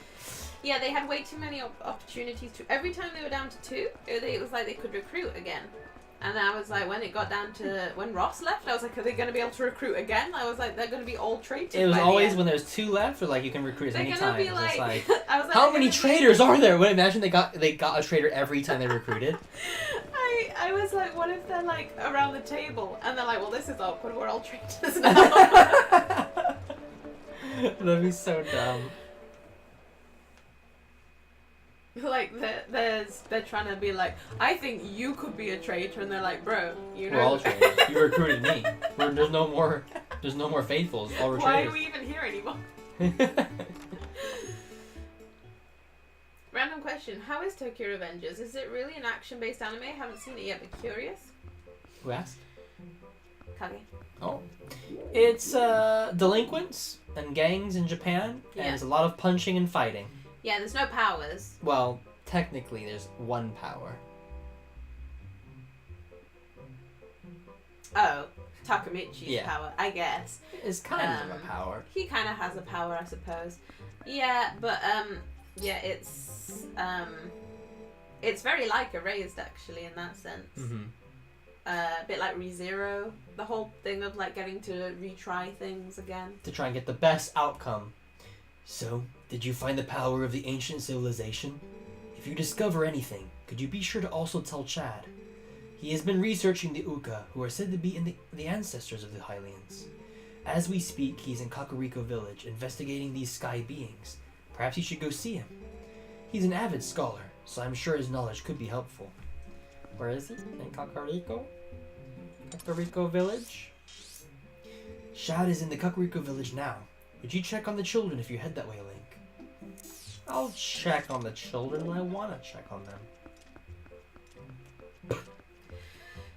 Yeah, they had way too many opportunities to. Every time they were down to 2, it was like they could recruit again. And I was like, when it got down to when Ross left, I was like, are they going to be able to recruit again? I was like, they're going to be all traitors. It was by the always end. when there's 2 left, or like you can recruit as They're many gonna times. be like, It's like, I was like, how they're many gonna be- traitors are there? Would imagine they got a traitor every time they recruited. I was like, what if they're like around the table and they're like, well, this is awkward. We're all traitors now. That'd be so dumb. Like they're trying to be like, I think you could be a traitor, and they're like, bro, you know. We're all traitors. You recruited me. There's no more faithfuls. All we're Why are traitors. we even here anymore? Random question: how is Tokyo Revengers? Is it really an action-based anime? I haven't seen it yet, but curious. Who asked? Kage. Oh, it's delinquents and gangs in Japan, and Yeah. there's a lot of punching and fighting. Yeah, there's no powers. Well, technically, there's one power. Oh, Takamichi's Yeah. power, I guess. It's kind of a power. He kind of has a power, I suppose. Yeah, but yeah, it's very like erased actually in that sense. Mm-hmm. A bit like ReZero, the whole thing of like getting to retry things again. To try and get the best outcome. So, did you find the power of the ancient civilization? If you discover anything, could you be sure to also tell Chad? He has been researching the Uka, who are said to be in the ancestors of the Hylians. As we speak, he's in Kakariko Village, investigating these sky beings. Perhaps you should go see him. He's an avid scholar, so I'm sure his knowledge could be helpful. Where is he? In Kakariko? Kakariko Village? Shad is in the Kakariko Village now. Would you check on the children if you head that way, Link? I'll check on the children when I want to check on them.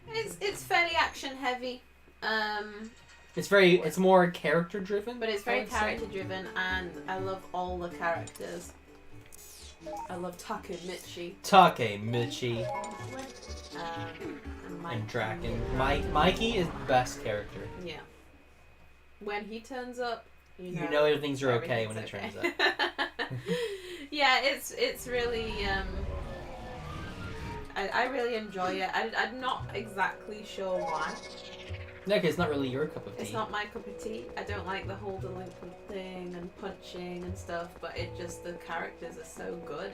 It's fairly action heavy. It's more character driven. But it's very character driven, and I love all the characters. I love Takamichi. Takamichi And and Draken. Mikey is the best character. Yeah. When he turns up, You know things are okay when he turns up. Yeah, it's really I really enjoy it. I'm not exactly sure why. Yeah, 'cause it's not really your cup of tea. It's not my cup of tea. I don't like the whole delinquent thing and punching and stuff, but the characters are so good.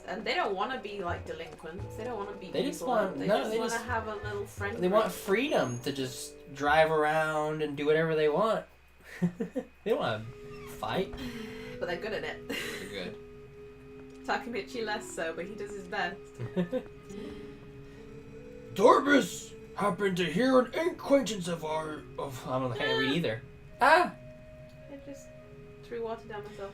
And they don't want to be like delinquents. They don't want to be They people. just want They no. just They want just to have a little friend. they want freedom to just drive around and do whatever they want. They don't want to fight. But they're good at it. They're good. Takemichi less so, but he does his best. Dorbus happened to hear an acquaintance of I can't read either. Ah! I just threw water down myself.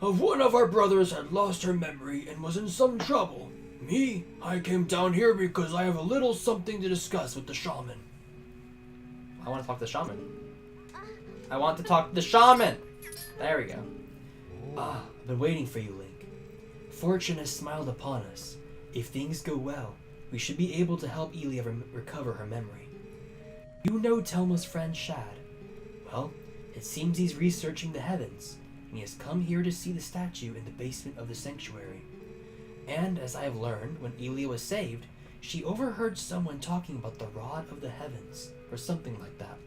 Of one of our brothers had lost her memory and was in some trouble. Me, I came down here because I have a little something to discuss with the shaman. I want to talk to the shaman. I want to talk to the shaman! There we go. Ah, I've been waiting for you, Link. Fortune has smiled upon us. If things go well, we should be able to help Elia recover her memory. You know Telma's friend Shad. Well, it seems he's researching the heavens, and he has come here to see the statue in the basement of the sanctuary. And as I have learned, when Elia was saved, she overheard someone talking about the Rod of the Heavens, or something like that.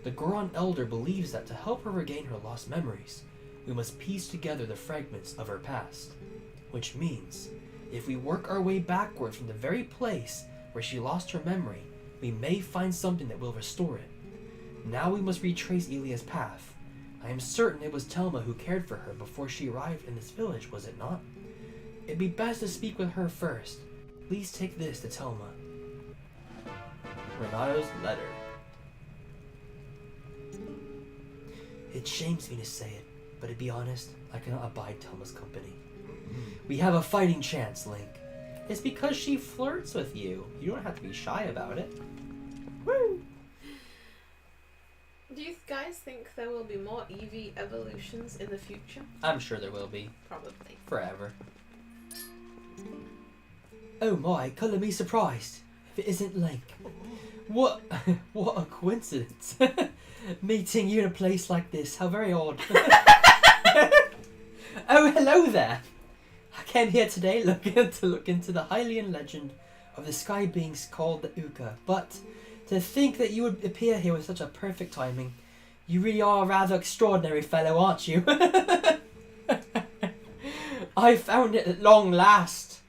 The Goron Elder believes that to help her regain her lost memories, we must piece together the fragments of her past. Which means, if we work our way backward from the very place where she lost her memory, we may find something that will restore it. Now we must retrace Elia's path. I am certain it was Telma who cared for her before she arrived in this village, was it not? It'd be best to speak with her first. Please take this to Telma. Renato's letter. It shames me to say it, but to be honest, I cannot abide Telma's company. We have a fighting chance, Link. It's because she flirts with you. You don't have to be shy about it. Woo! Do you guys think there will be more Eevee evolutions in the future? I'm sure there will be. Probably. Forever. Oh my, colour me surprised. If it isn't Link. What a coincidence. Meeting you in a place like this, how very odd. Oh, hello there. I came here today to look into the Hylian legend of the sky beings called the Uka, but to think that you would appear here with such a perfect timing. You really are a rather extraordinary fellow, aren't you? I found it at long last.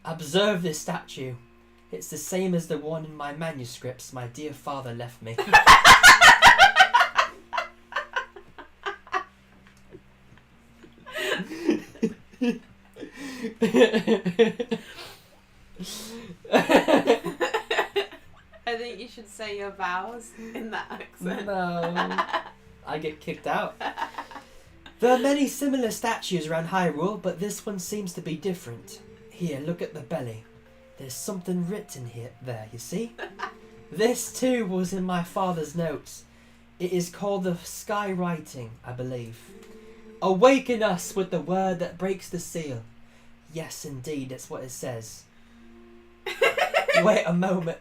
Observe this statue. It's the same as the one in my manuscripts my dear father left me. I think you should say your vows in that accent. No. I get kicked out. There are many similar statues around Hyrule, but this one seems to be different. Here, look at the belly. There's something written here, there, you see? This too was in my father's notes. It is called the Sky Writing, I believe. Awaken us with the word that breaks the seal. Yes, indeed, that's what it says. Wait a moment.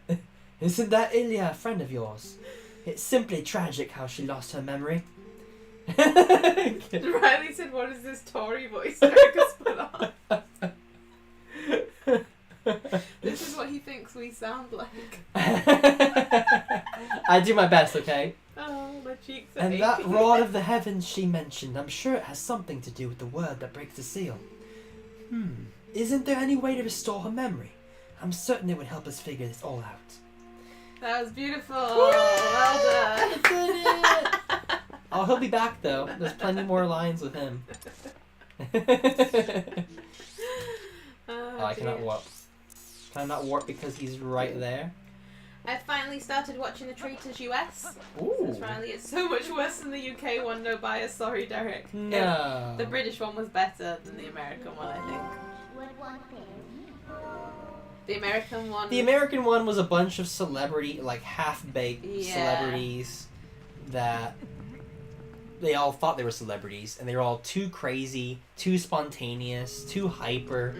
Isn't that Ilia, a friend of yours? It's simply tragic how she lost her memory. Riley said, what is this Tory voice Erica's put on? This is what he thinks we sound like. I do my best, okay? Oh, my cheeks are And that aching. rod of the heavens she mentioned, I'm sure it has something to do with the word that breaks the seal. Isn't there any way to restore her memory? I'm certain it would help us figure this all out. That was beautiful. Well done. Oh, he'll be back though. There's plenty more lines with him. Oh, I cannot dear. warp. Can I not warp because he's right there? I finally started watching the Traitors US. Ooh. Since Riley, it's so much worse than the UK one. No bias, sorry, Derek. No. The British one was better than the American one, I think. The American one. The American one was a bunch of celebrity, like half-baked Yeah. celebrities that they all thought they were celebrities, and they were all too crazy, too spontaneous, too hyper.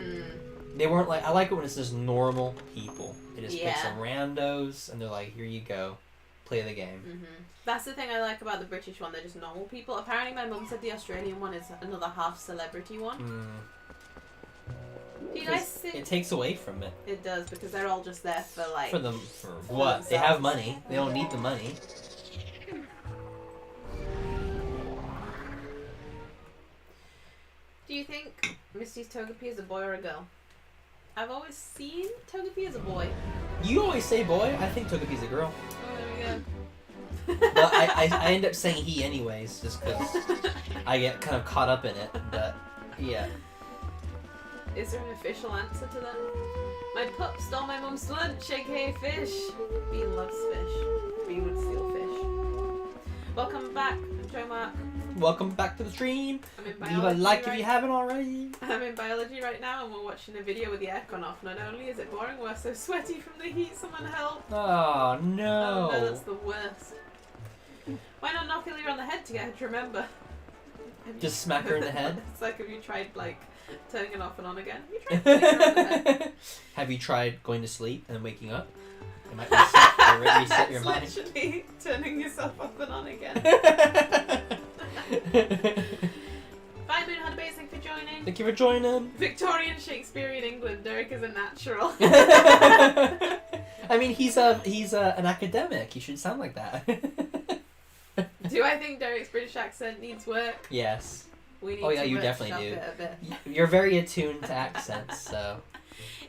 They weren't like, I like it when it's just normal people. They just pick some randos, and they're like, here you go, play the game. That's the thing I like about the British one. They're just normal people. Apparently, my mum said the Australian one is another half celebrity one. Do you guys 'Cause think it takes away from it. it does because they're all just there for like For what? They have money. They don't need the money. Do you think Misty's Togepi is a boy or a girl? I've always seen Togepi as a boy. You always say boy. I think Togepi's a girl. Oh, there we go. But I end up saying he anyways, just because I get kind of caught up in it. But yeah. Is there an official answer to that? My pup stole my mum's lunch, aka fish. Bean loves fish. Bean would steal fish. Welcome back, Joe Mark. Welcome back to the stream. I'm in Leave a biology like if right you haven't already. I'm in biology right now and we're watching a video with the aircon off. Not only is it boring, we're so sweaty from the heat, someone help. Oh no. Oh no, that's the worst. Why not knock Ilya on the head to get her to remember? Just smack her in the head. It's like, have you tried like turning it off and on again? Have you tried turning it on the head? Have you tried going to sleep and then waking up? It might reset your mind. Literally turning yourself off and on again. Bye Moon, had a base, thank you for joining. Thank you for joining. Victorian Shakespearean England, Derek is a natural. I mean, he's an academic. He should sound like that. Do I think Derek's British accent needs work? Yes. We need Oh yeah, to you workshop definitely do. it a bit. You're very attuned to accents, so.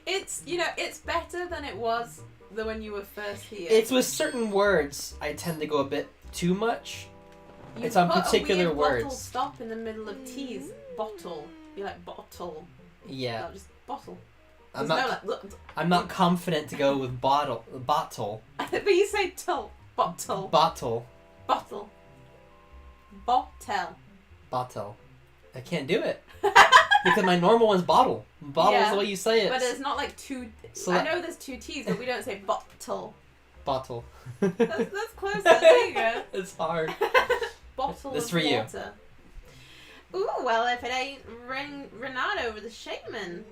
It's, it's better than it was when you were first here. It's with certain words I tend to go a bit too much. You it's on put particular a weird words. Bottle stop in the middle of T's. Bottle. You're like bottle. Yeah. No, just bottle. I'm There's not. no, like, I'm not confident to go with bottle. but you say tull. Bottle. Bottle. Bottle. Bottle. Bottle. I can't do it because my normal one's bottle. Bottle is Yeah, the way you say it. But there's not like two. So I know there's two T's, but we don't say bottle. Bottle. That's closer. There you go. It's hard. Bottle This of for you. water. Ooh, well, if it ain't Renato with the shaman.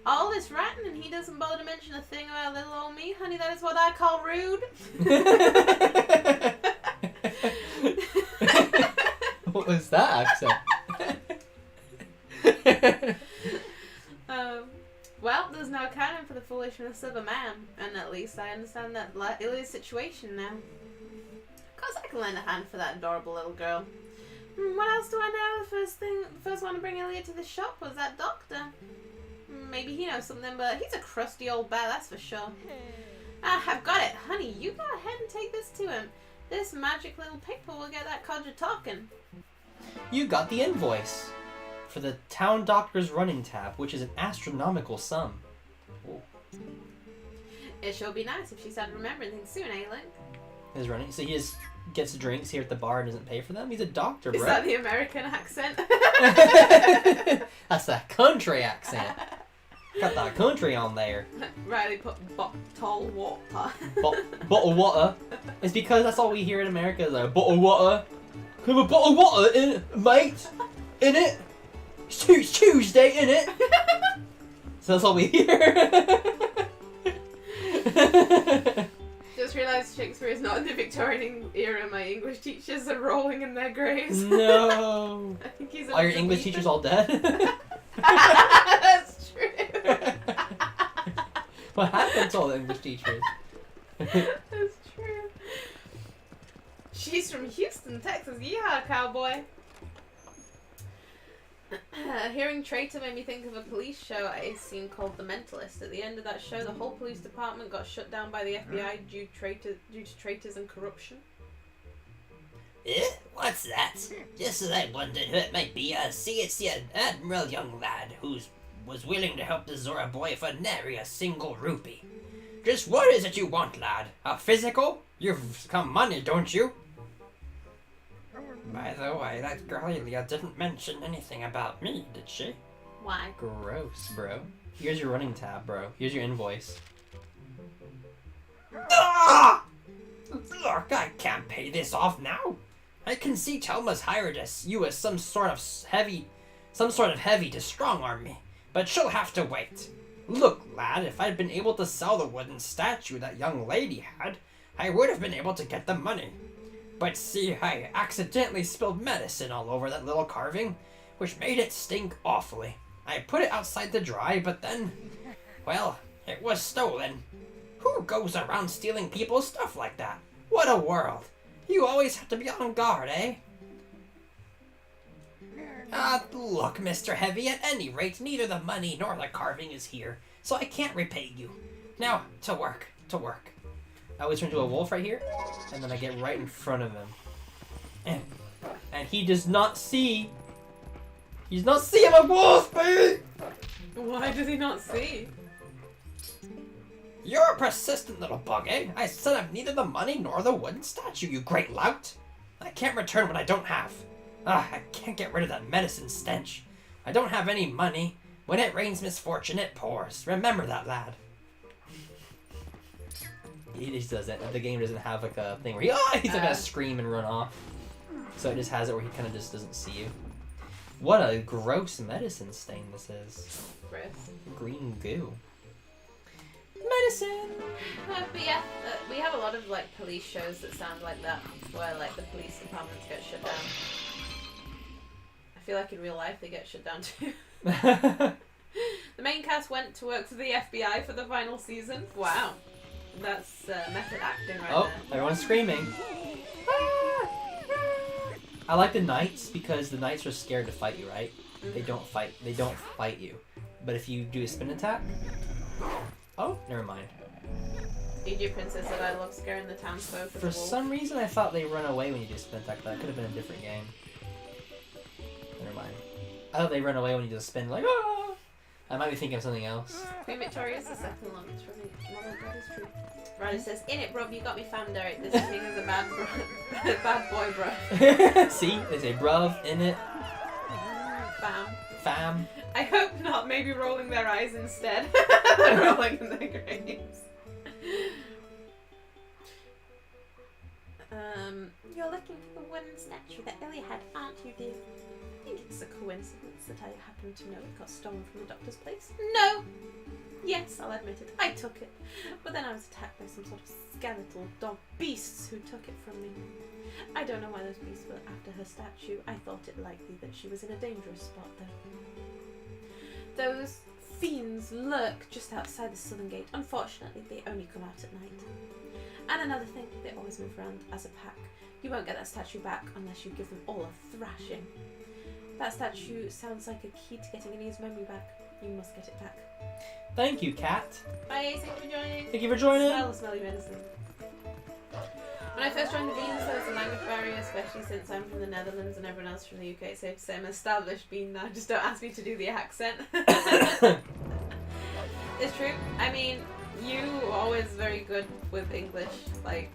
All this ratting and he doesn't bother to mention a thing about little old me, honey. That is what I call rude. What was that accent? Well, there's no accounting for the foolishness of a man, and at least I understand that Ilya's situation now. Of course, I can lend a hand for that adorable little girl. What else do I know? The first one to bring Ilya to the shop was that doctor. Maybe he knows something, but he's a crusty old bear, that's for sure. I've got it. Honey, you go ahead and take this to him. This magic little paper will get that codger talking. You got the invoice for the town doctor's running tab, which is an astronomical sum. Ooh. It sure be nice if she started remembering things soon, eh, Link? His running, so he just gets drinks here at the bar and doesn't pay for them. He's a doctor, bro. Is that the American accent? That's that country accent. Got that country on there. Riley put bottle water. Bottle water. It's because that's all we hear in America is like, bottle water. Can we have a bottle of water in it, mate? In it? It's Tuesday, in it? So that's all we hear. Just realised Shakespeare is not in the Victorian era. My English teachers are rolling in their graves. No. I think he's Are your English teachers all dead? That's true. What happened to all the English teachers? That's true. She's from Houston, Texas. Yeehaw, cowboy. Hearing Traitor made me think of a police show I seen called The Mentalist. At the end of that show, the whole police department got shut down by the FBI due to traitors and corruption. What's that? Just as I wondered who it might be. See, it's the admiral young lad who was willing to help the Zora boy for nary a single rupee. Just what is it you want, lad? A physical? You've come money, don't you? By the way, that girl Ilya didn't mention anything about me, did she? Why? Gross, bro. Here's your running tab, bro. Here's your invoice. Ah! Look, I can't pay this off now. I can see Telma's hired you as some sort of heavy to strong-arm me, but she'll have to wait. Look, lad, if I'd been able to sell the wooden statue that young lady had, I would have been able to get the money. But see, I accidentally spilled medicine all over that little carving, which made it stink awfully. I put it outside to dry, but then, well, it was stolen. Who goes around stealing people's stuff like that? What a world. You always have to be on guard, eh? Look, Mr. Heavy, at any rate, neither the money nor the carving is here, so I can't repay you. Now, to work, to work. I always turn into a wolf right here, and then I get right in front of him. And he does not see. He's not seeing a wolf, baby! Why does he not see? You're a persistent little bug, eh? I said I've neither the money nor the wooden statue, you great lout. I can't return what I don't have. I can't get rid of that medicine stench. I don't have any money. When it rains misfortune, it pours. Remember that, lad. He just doesn't. The game doesn't have like a thing where he's like gonna scream and run off. So it just has it where he kind of just doesn't see you. What a gross medicine stain this is. Gross. Green goo. Medicine! But yeah, we have a lot of like police shows that sound like that, where like the police departments get shut down. I feel like in real life they get shut down too. The main cast went to work for the FBI for the final season. Wow. That's method acting right there. Everyone's screaming. I like the knights because the knights are scared to fight you, right? They don't fight. They don't fight you. But if you do a spin attack, never mind. DJ Princess said I love scaring the townsfolk. For some reason, I thought they run away when you do a spin attack. That could have been a different game. Never mind. I thought they run away when you do a spin, like ah. I might be thinking of something else. Queen Victoria is the second longest running model. That is true. Riley says, "In it, bruv, you got me found, Derek. This thing is a bad boy, bruv." See, they say bruv in it. Fam. I hope not. Maybe rolling their eyes instead. Rolling in their graves. You're looking for the wooden statue that Ellie had, aren't you, dear? I think it's a coincidence that I happen to know it got stolen from the doctor's place. No! Yes, I'll admit it. I took it. But then I was attacked by some sort of skeletal dog beasts who took it from me. I don't know why those beasts were after her statue. I thought it likely that she was in a dangerous spot, though. Those fiends lurk just outside the southern gate. Unfortunately, they only come out at night. And another thing, they always move around as a pack. You won't get that statue back unless you give them all a thrashing. That statue sounds like a key to getting Annie's memory back. You must get it back. Thank you, Kat. Bye, thank you for joining. Thank you for joining. Smelly medicine. When I first joined the Beans, there was a language barrier, especially since I'm from the Netherlands and everyone else from the UK. It's safe to say I'm an established Bean now. Just don't ask me to do the accent. It's true. I mean, you were always very good with English. Like,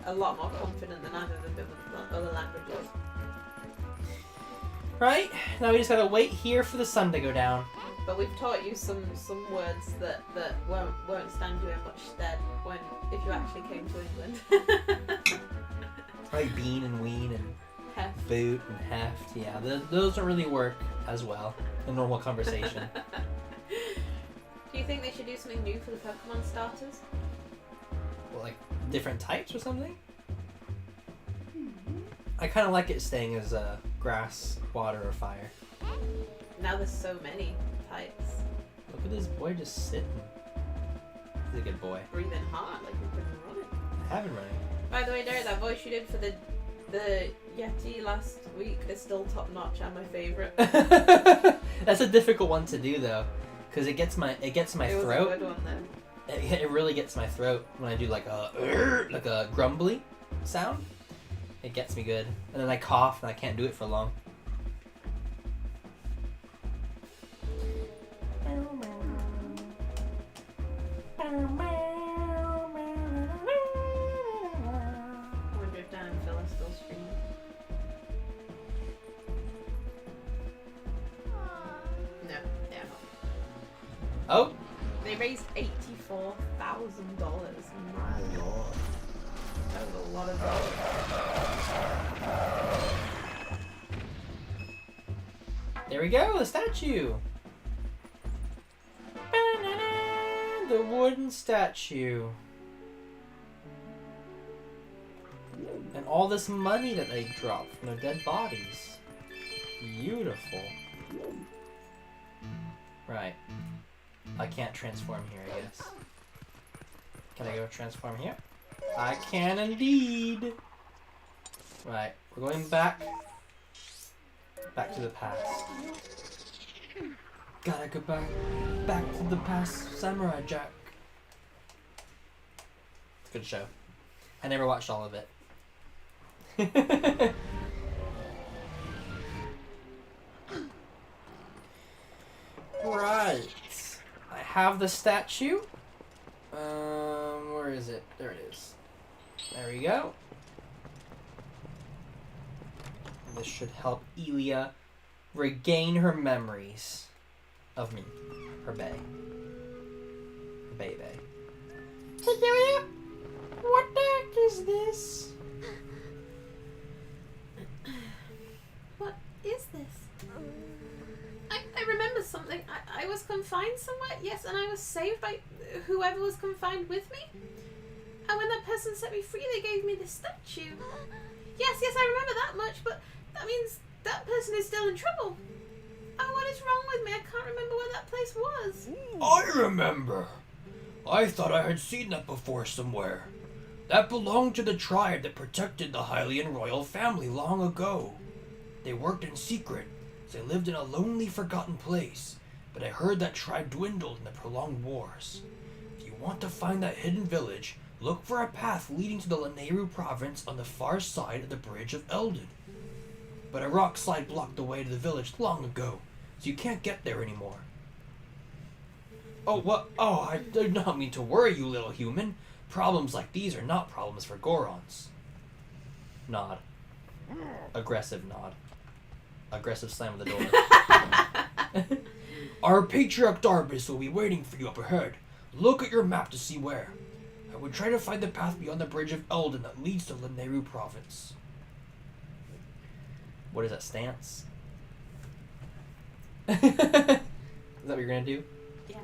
a lot more confident than I've ever been with other languages. Right, now we just gotta wait here for the sun to go down. But we've taught you some words that won't stand you in much stead if you actually came to England. Like bean and ween and Heft. boot and heft. Yeah, those don't really work as well in normal conversation. Do you think they should do something new for the Pokemon starters? Well, like different types or something? I kind of like it staying as grass, water, or fire. Now there's so many types. Look at this boy just sitting. He's a good boy. Breathing hard like you've been running. I have been running. By the way, Derek, that voice you did for the Yeti last week is still top notch and my favourite. That's a difficult one to do though, because it gets my It was throat. a good one then. It really gets my throat when I do like a grumbly sound. It gets me good, and then I cough and I can't do it for long. I wonder if Dan and Phil are still streaming. No, they're not. Oh, They raised $84,000. My lord. That was a lot of dollars. there we go, the statue. The wooden statue. And all this money that they dropped from their dead bodies. Beautiful. Right. I can't transform here, I guess. Can I go transform here? I can indeed! Right, we're going back. Back to the past. Gotta go back to the past, Samurai Jack. It's a good show. I never watched all of it. Right. I have the statue. Where is it? There it is. There we go. This should help Elia regain her memories of me. Her bae. Her baby. Hey, Elia! What the heck is this? What is this? I remember something. I was confined somewhere, yes, and I was saved by whoever was confined with me. And when that person set me free, they gave me this statue. Yes, I remember that much, but that means that person is still in trouble. Oh, what is wrong with me? I can't remember where that place was. I remember. I thought I had seen that before somewhere. That belonged to the tribe that protected the Hylian royal family long ago. They worked in secret. They lived in a lonely, forgotten place, but I heard that tribe dwindled in the prolonged wars. If you want to find that hidden village, look for a path leading to the Lanayru province on the far side of the Bridge of Eldon. But a rock slide blocked the way to the village long ago, so you can't get there anymore. Oh, what? Oh, I did not mean to worry you, little human. Problems like these are not problems for Gorons. Nod. Aggressive nod. Aggressive slam of the door. Our Patriarch Darbus will be waiting for you up ahead. Look at your map to see where. I would try to find the path beyond the Bridge of Eldon that leads to Lanayru province. What is that stance? Is that what you're gonna do? Yeah.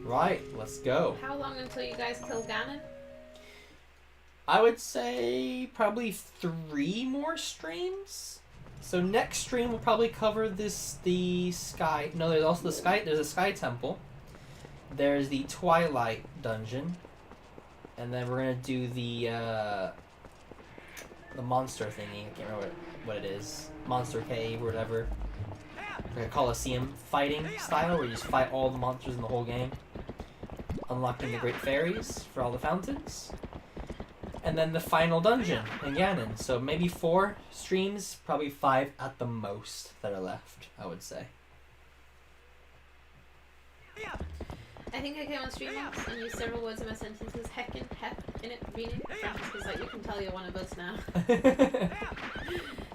Right, let's go. How long until you guys kill Ganon? I would say probably 3 more streams. So next stream we'll probably cover the sky. No, there's also there's a sky temple. There's the Twilight dungeon. And then we're gonna do the monster thingy. I can't remember what it is. Monster cave or whatever. Like a Coliseum fighting style where you just fight all the monsters in the whole game. Unlocking the great fairies for all the fountains. And then the final dungeon in Ganon. So maybe 4 streams, probably 5 at the most that are left, I would say. I think I came on stream once and used several words in my sentences. Heckin', hep, in it, meaning. Francis was like, you can tell you're one of us now.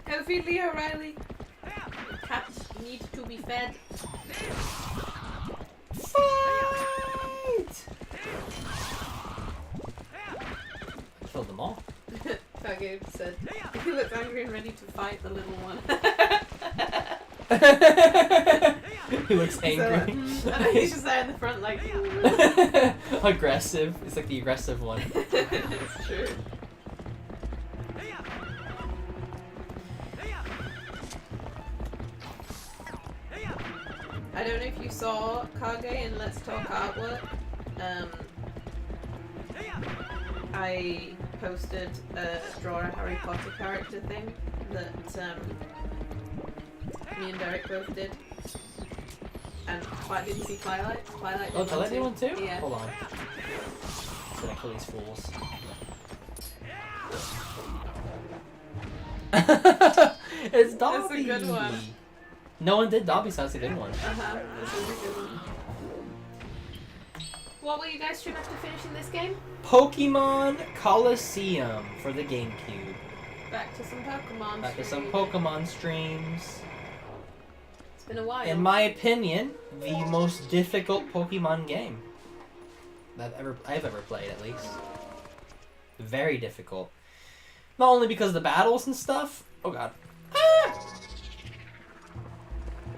Go feed Leo Riley. Cats need to be fed. Fight! Killed them all. Kage said, he looks angry and ready to fight the little one. He looks angry. And he's just there in the front like... Aggressive. It's like the aggressive one. It's true. I don't know if you saw Kage in Let's Talk Artwork. I posted a draw a Harry Potter character thing that me and Derek both did. And did you see Twilight? Twilight Oh, Twilight did one too? Yeah. Hold on. I'm gonna kill these fools. It's Dobby! That's a good one. No one did Dobby, so that's a good one. Uh-huh. This is a good one. What will you guys stream after finishing this game? Pokemon Coliseum for the GameCube. Back to some Pokemon. Back to some stream. Pokemon streams. It's been a while. In my opinion, the most difficult Pokemon game that I've ever played, at least. Very difficult. Not only because of the battles and stuff. Oh god. Ah!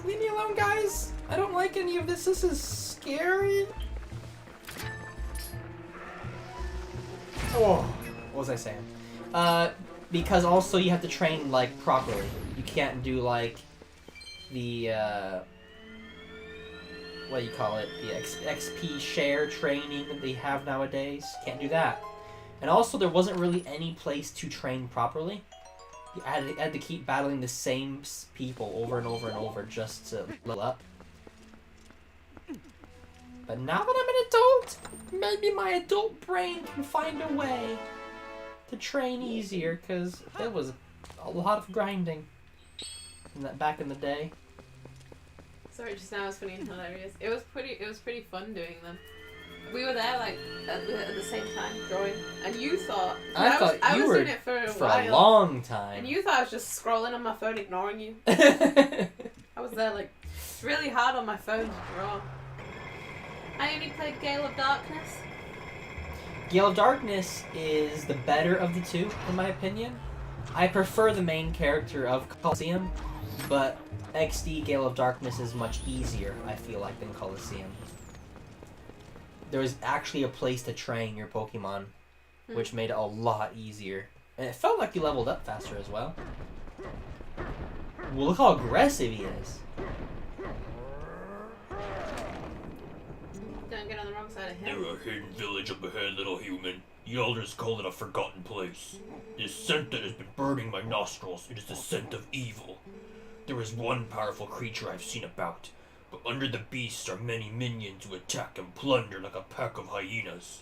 Leave me alone, guys. I don't like any of this. This is scary. Oh, what was I saying? Because also you have to train, like, properly. You can't do, like, the, what do you call it, the XP share training that they have nowadays. Can't do that. And also, there wasn't really any place to train properly. You had to keep battling the same people over and over and over just to level up. But now that I'm an adult, maybe my adult brain can find a way to train easier, because it was a lot of grinding back in the day. Sorry, just now it was funny and hilarious. It was pretty fun doing them. We were there like at the same time drawing, and you thought I was doing it for a long time, and you thought I was just scrolling on my phone, ignoring you. I was there like really hard on my phone to draw. I only played Gale of Darkness. Gale of Darkness is the better of the two, in my opinion. I prefer the main character of Colosseum, but XD Gale of Darkness is much easier, I feel like, than Colosseum. There was actually a place to train your Pokemon, which made it a lot easier. And it felt like you leveled up faster as well. Well, look how aggressive he is. Don't get on the wrong side of him. Near a hidden village up ahead, little human. The elders call it a forgotten place. This scent that has been burning my nostrils, it is the scent of evil. There is one powerful creature I've seen about, but under the beasts are many minions who attack and plunder like a pack of hyenas.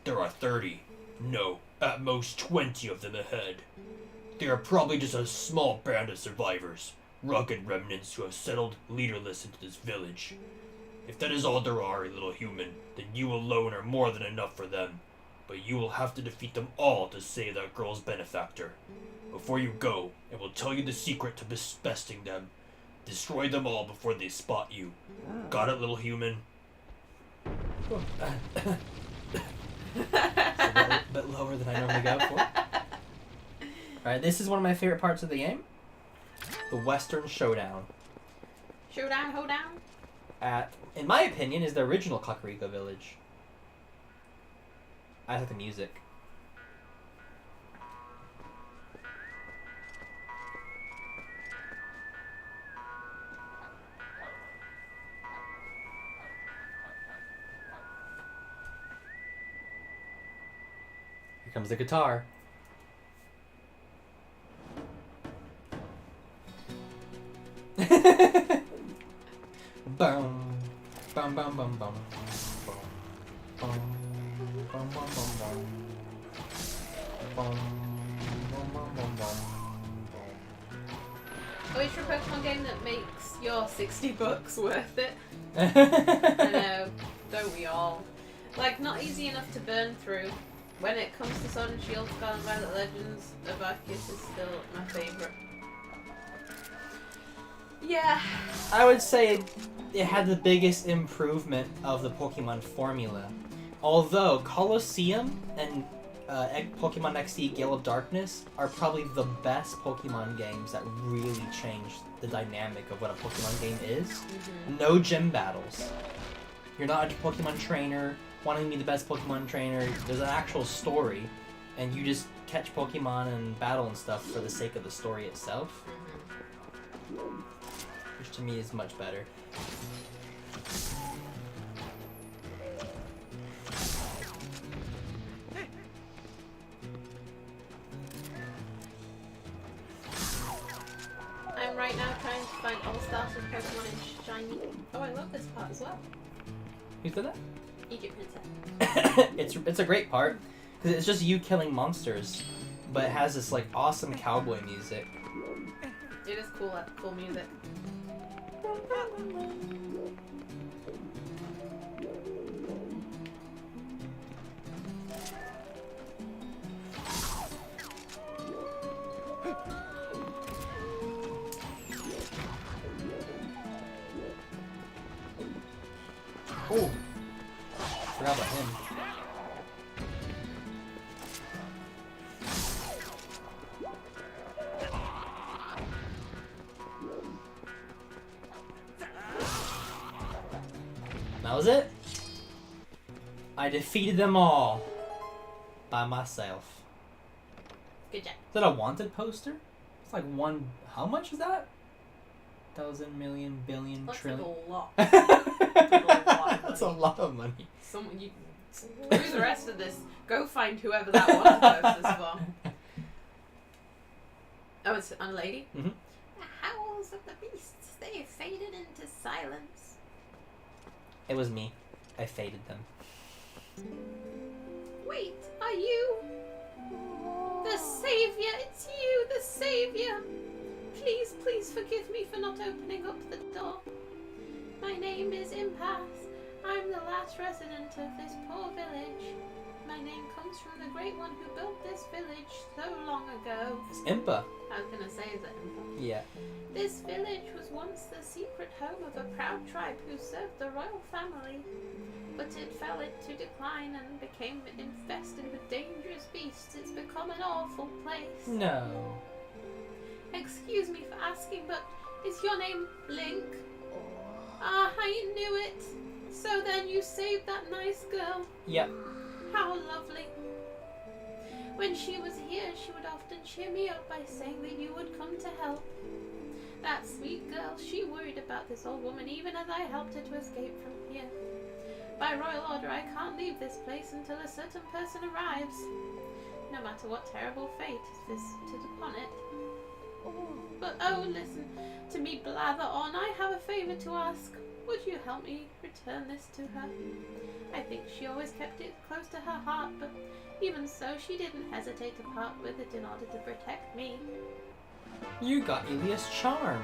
There are 30, no, at most 20 of them ahead. They are probably just a small band of survivors, rugged remnants who have settled leaderless into this village. If that is all there are, little human, then you alone are more than enough for them. But you will have to defeat them all to save that girl's benefactor. Before you go, I will tell you the secret to besting them. Destroy them all before they spot you. Got it, little human? It's a bit lower than I normally go for. Alright, this is one of my favorite parts of the game. The Western Showdown. Showdown, hoedown. In my opinion, is the original Kakariko village. I like the music. Here comes the guitar. Boom, bum bum bum bum, bum bum bum bum bum, bum bum bum bum bum. I wish for a Pokemon game that makes your $60 worth it. I know, don't we all? Like, not easy enough to burn through. When it comes to Sword and Shield, Scarlet and Violet Legends of Arceus is still my favourite. Yeah. I would say it had the biggest improvement of the Pokemon formula. Although Colosseum and Pokemon XD Gale of Darkness are probably the best Pokemon games that really changed the dynamic of what a Pokemon game is. Mm-hmm. No gym battles. You're not a Pokemon trainer wanting to be the best Pokemon trainer. There's an actual story, and you just catch Pokemon and battle and stuff for the sake of the story itself. Which to me is much better. I'm right now trying to find all stars of Pokemon in Shiny. Oh, I love this part as well. Who said that? Egypt Princess. It's a great part because it's just you killing monsters, but it has this like awesome cowboy music. It is cool music. Oh, forgot about him. That was it. I defeated them all by myself. Good job. Is that a wanted poster? It's like one. How much is that? 1,000 million billion That's trillion. like a lot. That's a lot of money. Someone you do the rest of this. Go find whoever that was closest for. Oh, it's a lady. Mm-hmm. The howls of the beasts, they faded into silence. It was me. I faded them. Wait, are you the savior? It's you, the savior. Please, please forgive me for not opening up the door. My name is Impasse. I'm the last resident of this poor village. My name comes from the great one who built this village so long ago. It's Impa. I was gonna say, is it Impasse? Yeah. This village was once the secret home of a proud tribe who served the royal family. But it fell into decline and became infested with dangerous beasts. It's become an awful place. No. Excuse me for asking, but is your name Link? Ah, I knew it. So then you saved that nice girl. Yep. How lovely. When she was here, she would often cheer me up by saying that you would come to help. That sweet girl, she worried about this old woman even as I helped her to escape from here. By royal order, I can't leave this place until a certain person arrives, no matter what terrible fate is visited upon it. But oh, listen to me blather on. I have a favour to ask. Would you help me return this to her? I think she always kept it close to her heart, but even so, she didn't hesitate to part with it in order to protect me. You got Elia's charm.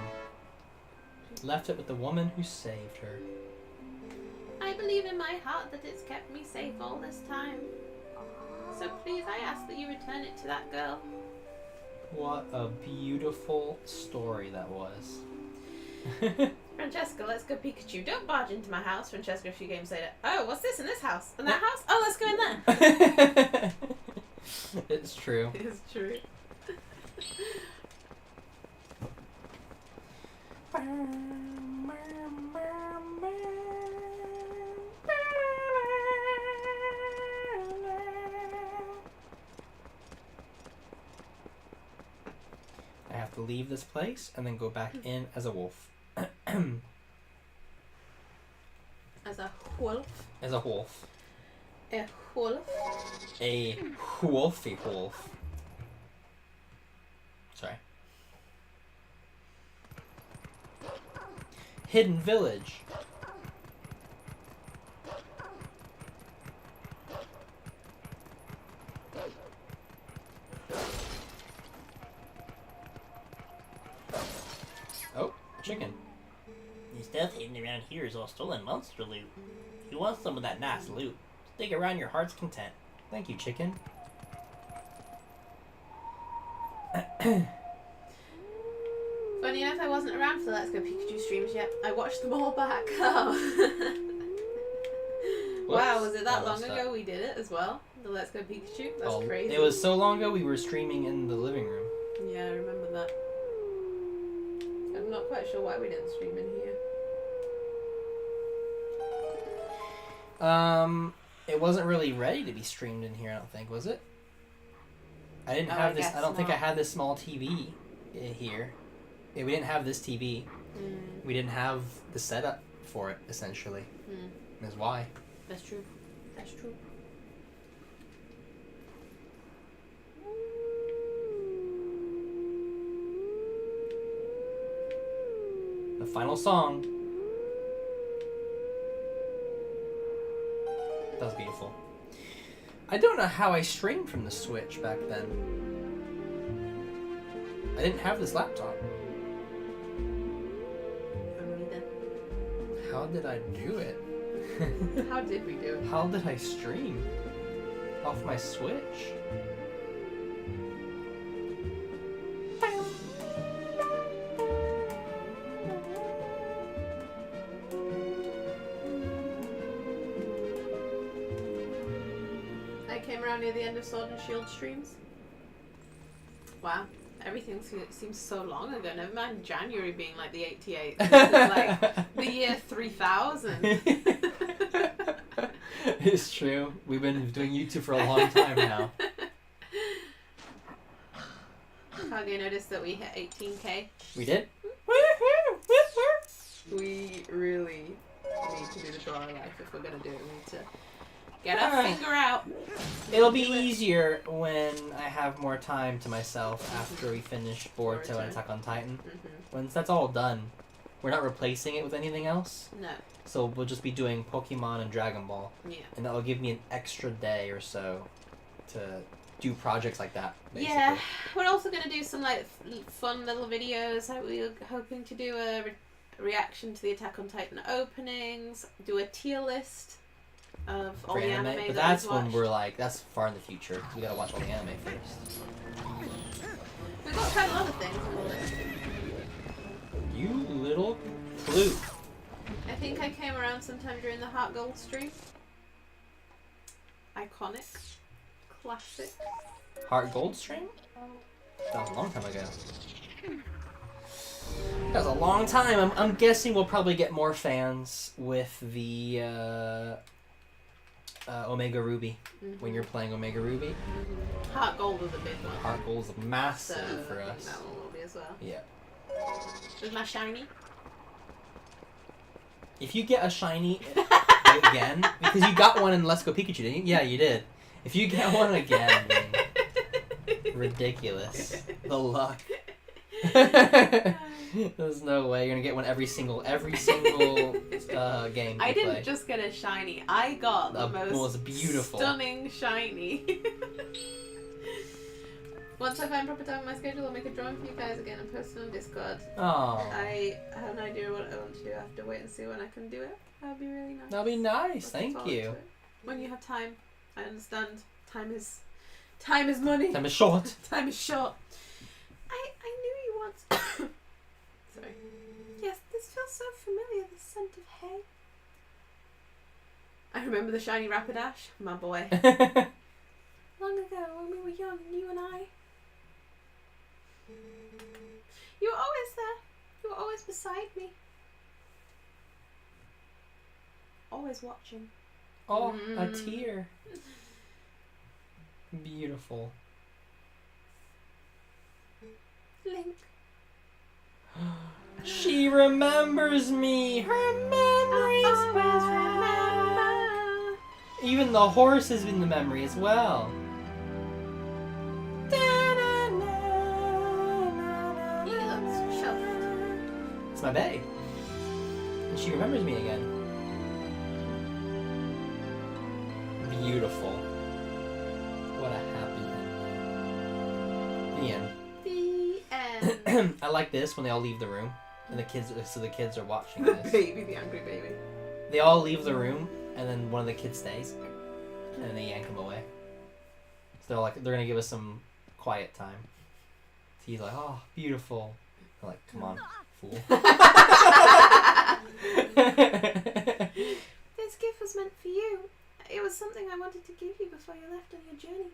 Left it with the woman who saved her. I believe in my heart that it's kept me safe all this time. So please, I ask that you return it to that girl. What a beautiful story that was. Francesca, let's go Pikachu. Don't barge into my house, Francesca, a few games later. Oh, what's this in this house? In that house? Oh, let's go in there. It's true. It's true. I have to leave this place and then go back in as a wolf. As a wolf. As a wolf. A wolf. A wolfy wolf. Sorry. Hidden village. Oh, chicken. The stuff hidden around here is all stolen monster loot. If you want some of that nice loot, stick around your heart's content. Thank you, chicken. Funny enough, I wasn't around for the Let's Go Pikachu streams yet. I watched them all back. Wow, was it that long ago we did it as well? The Let's Go Pikachu? That's crazy. It was so long ago we were streaming in the living room. Yeah, I remember that. I'm not quite sure why we didn't stream in here. It wasn't really ready to be streamed in here, I don't think, was it? I didn't have this. I don't think I had this small TV in here. Yeah, we didn't have this TV. We didn't have the setup for it, essentially. That's why. That's true. That's true. The final song. That was beautiful. I don't know how I streamed from the Switch back then. I didn't have this laptop. How did I do it? How did we do it? How did I stream? Off my Switch? I came around near the end of Sword and Shield streams. Wow. Everything seems so long ago. Never mind January being like the 88th. This is like the year 3000. It's true. We've been doing YouTube for a long time now. Kage noticed that we hit 18k. We did? Woohoo! We really need to do the draw life if we're gonna do it. We need to get our finger out. It'll be easier when I have more time to myself after we finish Boruto and Attack on Titan. Once that's all done, we're not replacing it with anything else. No. So we'll just be doing Pokemon and Dragon Ball. Yeah. And that'll give me an extra day or so to do projects like that. Basically. Yeah. We're also gonna do some like fun little videos. We're hoping to do a reaction to the Attack on Titan openings. Do a tier list of all For the anime but that that's we've when watched. we're like, that's far in the future. We gotta watch all the anime first. We've got quite a lot of things on the list. You little plute. I think I came around sometime during the Heart Gold stream. Iconic. Classic. Heart Gold stream? That was a long time ago. That was a long time. I'm guessing we'll probably get more fans with the Omega Ruby when you're playing Omega Ruby. Heart Gold was a big one. Heart Gold is massive So for I think us. that one will be as well. Yeah. With my shiny. If you get a shiny again, because you got one in Let's Go Pikachu, didn't you? Yeah, you did. If you get one again, then ridiculous. The luck. There's no way you're gonna get one every single game. I you didn't play. just get a shiny. I got the most beautiful, stunning shiny. Once I find proper time on my schedule, I'll make a drawing for you guys again and post it on Discord. Oh, I have an idea what I want to do. I have to wait and see when I can do it. That'll be really nice. that'll be nice. Looking Thank forward you. to it. When you have time, I understand. Time is money. Time is short. Time is short. I knew you once. Sorry. Yes, this feels so familiar. The scent of hay. I remember the shiny Rapidash, my boy. Long ago, when we were young, you and I. You were always there. You were always beside me. Always watching. Oh, a tear. Beautiful. Link. She remembers me. Her memories Always back. remember. Even the horse is in the memory as well. He looks chuffed. It's my bae. And she remembers me again. Beautiful. What a happy ending. The end. I like this when they all leave the room and the kids are watching this. Baby, the angry baby. They all leave the room and then one of the kids stays and then they yank him away. So they're gonna give us some quiet time. So he's like, oh, beautiful. I'm like, come on, fool. This gift was meant for you. It was something I wanted to give you before you left on your journey.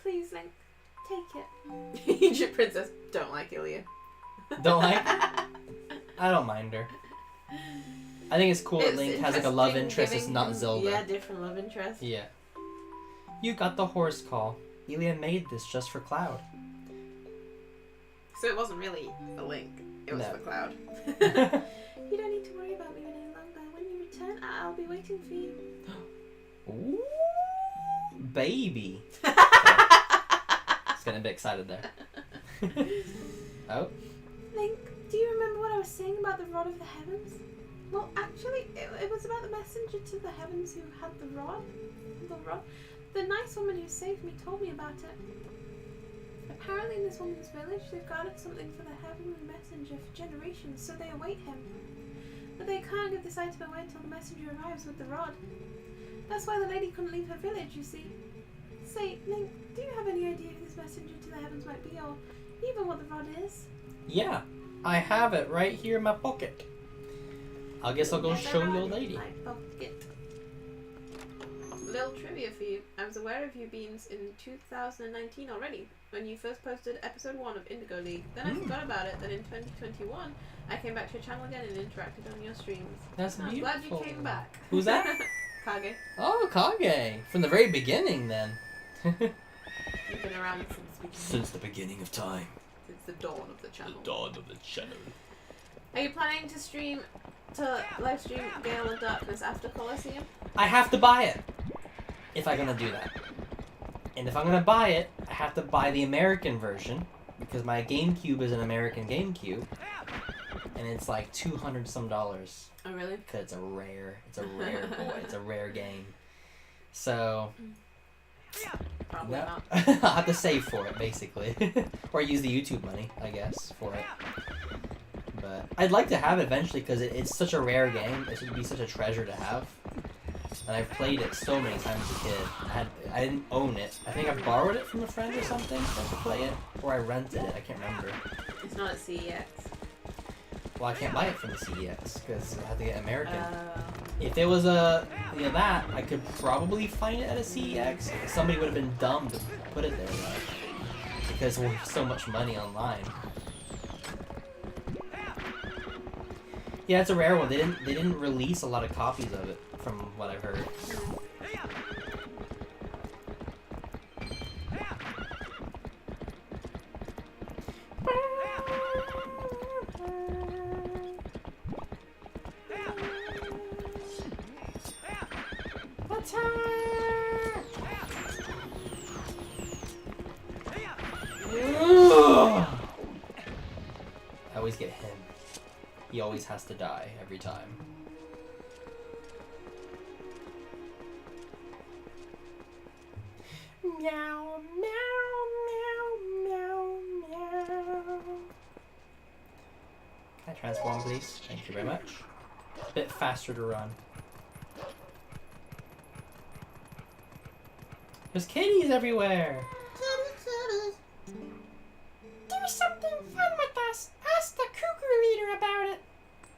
Please, Link, take it. Egypt Princess, don't like Ilya. Don't like her? I don't mind her. I think it's cool that Link has like a love interest that's not Zelda. Yeah, different love interest. Yeah. You got the horse call. Ilya made this just for Cloud. So it wasn't really a Link. It was No. for Cloud. You don't need to worry about me any longer. When you return, I'll be waiting for you. Ooh, baby. Just getting a bit excited there. Oh. Link, do you remember what I was saying about the Rod of the Heavens? Well, actually, it was about the messenger to the heavens who had the rod. The rod. The nice woman who saved me told me about it. Apparently in this woman's village, they've guarded something for the heavenly messenger for generations, so they await him. But they can't give this item away until the messenger arrives with the rod. That's why the lady couldn't leave her village, you see. Say, Link, do you have any idea who this messenger to the heavens might be, or even what the rod is? Yeah, I have it right here in my pocket. I guess I'll go There's a show rod your in lady. my pocket. Little trivia for you. I was aware of your beans in 2019 already, when you first posted episode 1 of Indigo League. Then I forgot about it. Then in 2021, I came back to your channel again and interacted on your streams. That's I'm beautiful. glad you came back. Who's that? Kage. Oh, Kage. From the very beginning, then. You've been around since the beginning of time. since the dawn of the channel. Dawn of the channel. Are you planning to live stream Gale of Darkness after Colosseum? I have to buy it if I'm gonna do that. And if I'm gonna buy it, I have to buy the American version because my GameCube is an American GameCube, and it's like $200 some. Oh really? Cause it's a rare boy, it's a rare game. So Probably no. not. I'll have to save for it basically, or use the YouTube money, I guess, for it. But I'd like to have it eventually because it's such a rare game. It should be such a treasure to have. And I've played it so many times as a kid. I didn't own it. I think I borrowed it from a friend or something to play it, or I rented it. I can't remember. It's not at CEX. Well, I can't buy it from the CEX because I have to get American. If it was a that, I could probably find it at a CEX. Somebody would have been dumb to put it there though, because there's so much money online. Yeah, it's a rare one. They didn't release a lot of copies of it, from what I've heard. I always get him. He always has to die every time. Meow, meow, meow, meow, meow. Can I transform, please? Thank you very much. A bit faster to run. There's kitties everywhere! Do something fun with us. Ask the cuckoo reader about it.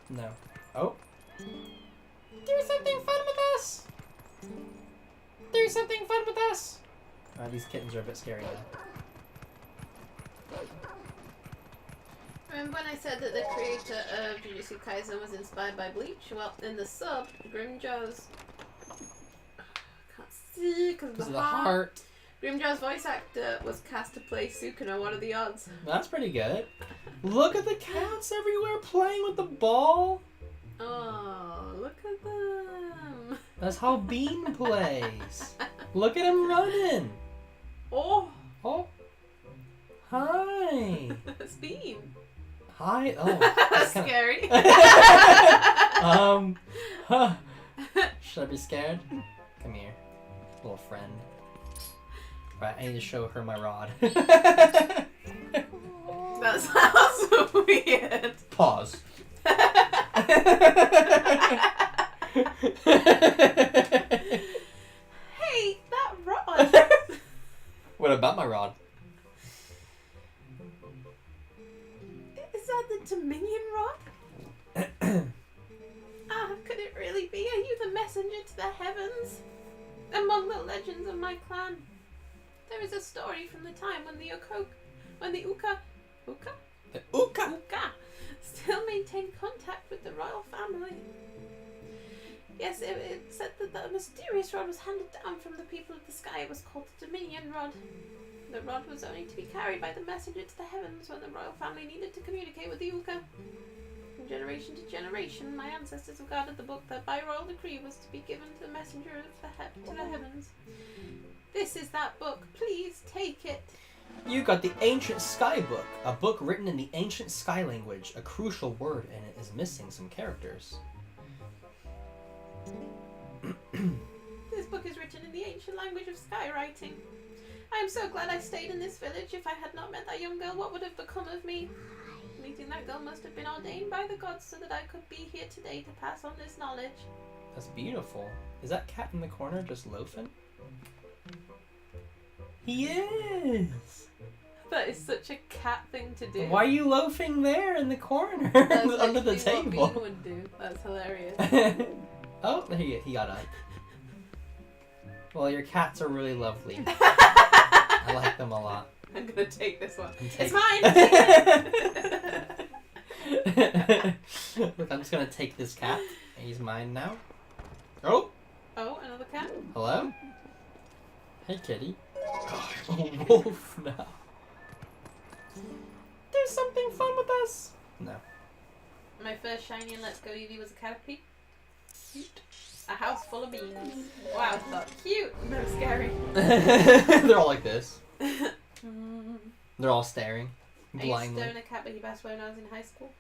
No. Oh. Do something fun with us. Do something fun with us. These kittens are a bit scary now. Remember when I said that the creator of Jujutsu Kaisen was inspired by Bleach? Well, in the sub, Grimjaw's... Can't see because of the heart. Grimjaw's voice actor was cast to play Sukuna. What are the odds? That's pretty good. Look at the cats everywhere playing with the ball. Oh, look at them. That's how Bean plays. Look at him running. Oh, Oh. Hi. it's Bean. Hi. Oh. That's kinda- scary. Huh. Should I be scared? Come here, little friend. Right, I need to show her my rod. That sounds weird. Pause. Hey, that rod. What about my rod? Is that the Dominion rod? Could it really be? Are you the messenger to the heavens? Among the legends of my clan, there is a story from the time when the Uka still maintained contact with the royal family. Yes, it said that the mysterious rod was handed down from the people of the sky. It was called the Dominion Rod. The rod was only to be carried by the messenger to the heavens when the royal family needed to communicate with the Uka. From generation to generation, my ancestors have guarded the book that by royal decree was to be given to the messenger to the heavens. This is that book. Please take it. You got the Ancient Sky Book, a book written in the Ancient Sky language, a crucial word, and it is missing some characters. This book is written in the ancient language of skywriting. I am so glad I stayed in this village. If I had not met that young girl, what would have become of me? Meeting that girl must have been ordained by the gods so that I could be here today to pass on this knowledge. That's beautiful. Is that cat in the corner just loafing? He is! That is such a cat thing to do. Why are you loafing there in the corner That's under the literally what table? Bean would do. That's hilarious. Oh, there he got up. Well, your cats are really lovely. I like them a lot. I'm gonna take this one. Take- It's mine! Look, I'm just gonna take this cat. He's mine now. Oh! Oh, another cat? Hello? Hey, kitty. I'm a wolf now. Do something fun with us. No. My first shiny and Let's Go Eevee was a Caterpie. Cute. A house full of beans. Wow, I thought cute. No, scary. They're all like this. They're all staring I used to blindly. own a cat, but he passed away when I was in high school.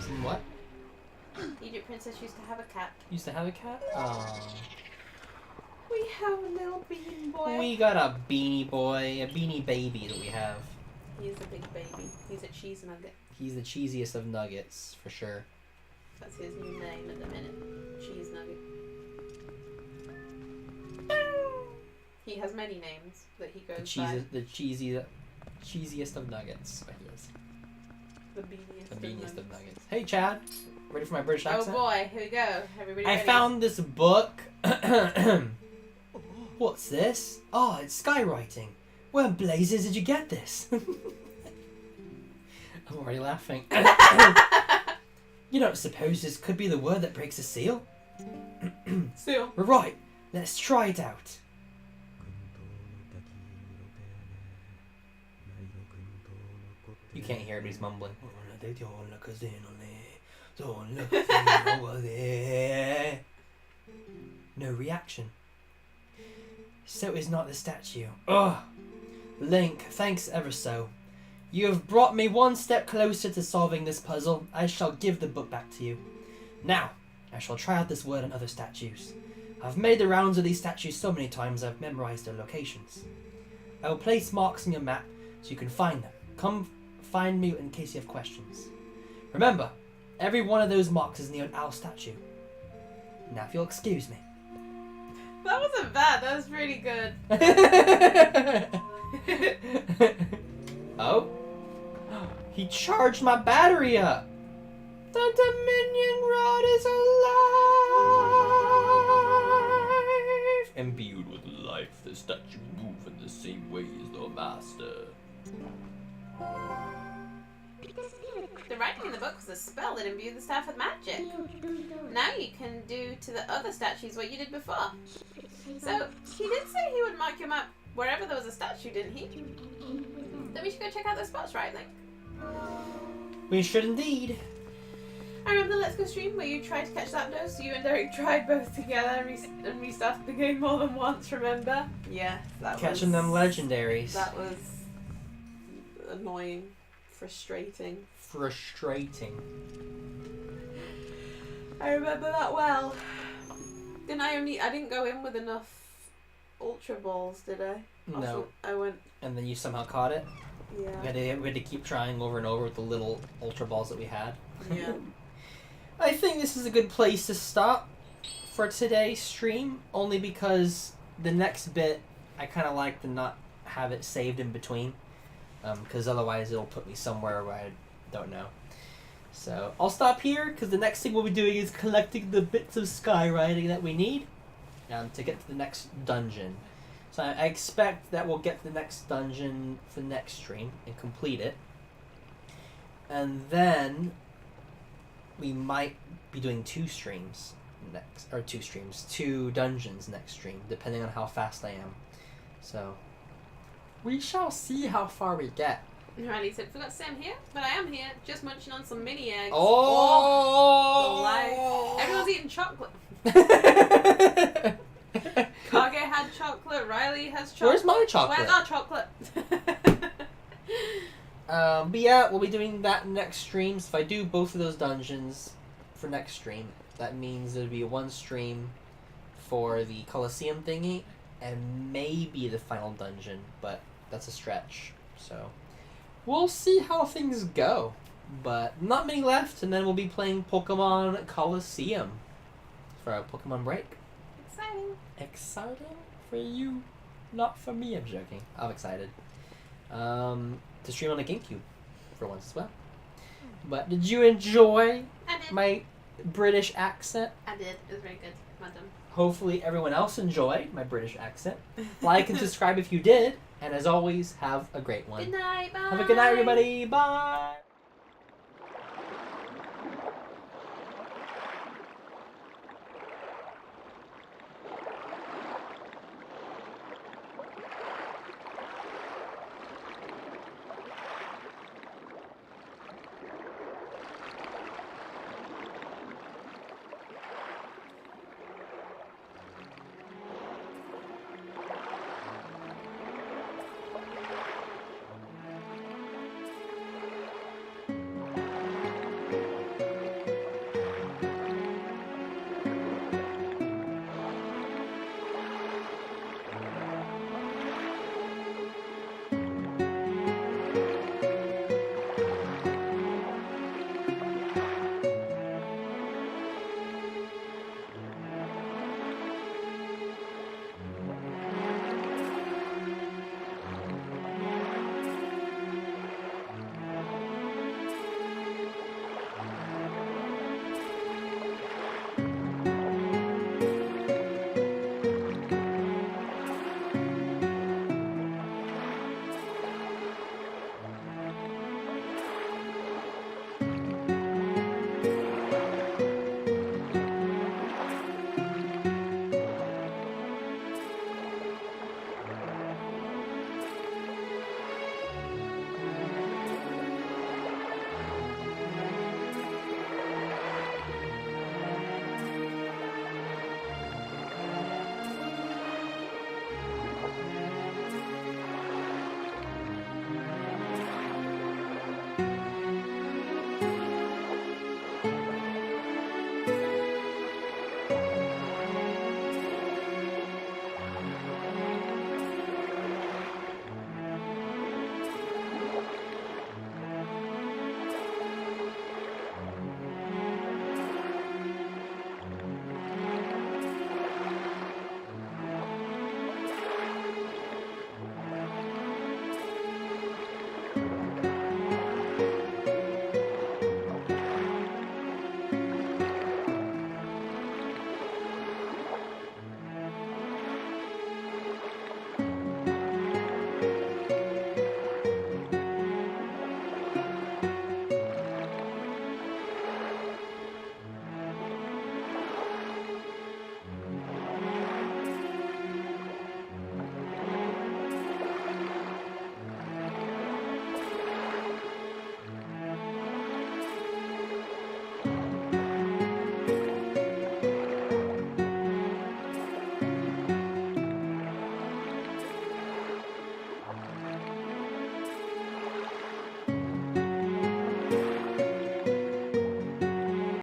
Some what? Egypt Princess used to have a cat. Used to have a cat? Oh. We have a little bean boy. We got a beanie boy, a beanie baby that we have. He's a big baby. He's a cheese nugget. He's the cheesiest of nuggets, for sure. That's his new name at the minute. Cheese nugget. He has many names that he goes by. The cheesiest of nuggets. Right, yes. The beaniest, The beaniest of nuggets. Hey, Chad. Ready for my British Oh accent? boy, here we go. Everybody I ready? found this book. What's this? Oh, it's skywriting. Where in blazes did you get this? I'm already laughing. You don't suppose this could be the word that breaks the seal? Seal. We're right. Let's try it out. You can't hear it, but he's mumbling. No reaction. So is not the statue. Ugh! Link, thanks ever so. You have brought me one step closer to solving this puzzle. I shall give the book back to you. Now, I shall try out this word on other statues. I've made the rounds of these statues so many times I've memorized their locations. I will place marks on your map so you can find them. Come find me in case you have questions. Remember, every one of those marks is near an owl statue. Now if you'll excuse me. That wasn't bad. That was pretty good. Oh? He charged my battery up! The Dominion Rod is alive! Imbued with life, the statue moves in the same way as the master. The writing in the book was a spell that imbued the staff with magic. Now you can do to the other statues what you did before. So, he did say he would mark your map wherever there was a statue, didn't he? Then we should go check out those spots, right, Link? We should indeed. I remember the Let's Go stream where you tried to catch Zapdos. You and Derek tried both together and restarted the game more than once, remember? Yeah, that Catching them legendaries. That was annoying. Frustrating. Frustrating. I remember that well. I didn't go in with enough Ultra Balls, did I? No. I went... And then you somehow caught it? Yeah. We had to keep trying over and over with the little Ultra Balls that we had. Yeah. I think this is a good place to stop for today's stream, only because the next bit I kind of like to not have it saved in between, because otherwise it'll put me somewhere where I don't know. So I'll stop here because the next thing we'll be doing is collecting the bits of skywriting that we need to get to the next dungeon. So I expect that we'll get to the next dungeon for the next stream and complete it. And then we might be doing two dungeons next stream, depending on how fast I am. So we shall see how far we get. Riley said, forgot to say I'm here, but I am here, just munching on some mini eggs. Oh! The life. Everyone's eating chocolate. Kage had chocolate, Riley has chocolate. Where's my chocolate? Where's our chocolate? But yeah, we'll be doing that next stream. So if I do both of those dungeons for next stream, that means there'll be one stream for the Coliseum thingy and maybe the final dungeon, but that's a stretch. So we'll see how things go. But not many left, and then we'll be playing Pokemon Coliseum for our Pokemon break. Exciting. Exciting for you, not for me. I'm joking. I'm excited. To stream on a GameCube for once as well. But did you enjoy I did. my British accent? I did. It was very good. Well done. Hopefully everyone else enjoyed my British accent. Like and subscribe if you did. And as always, have a great one. Good night. Bye. Have a good night, everybody. Bye.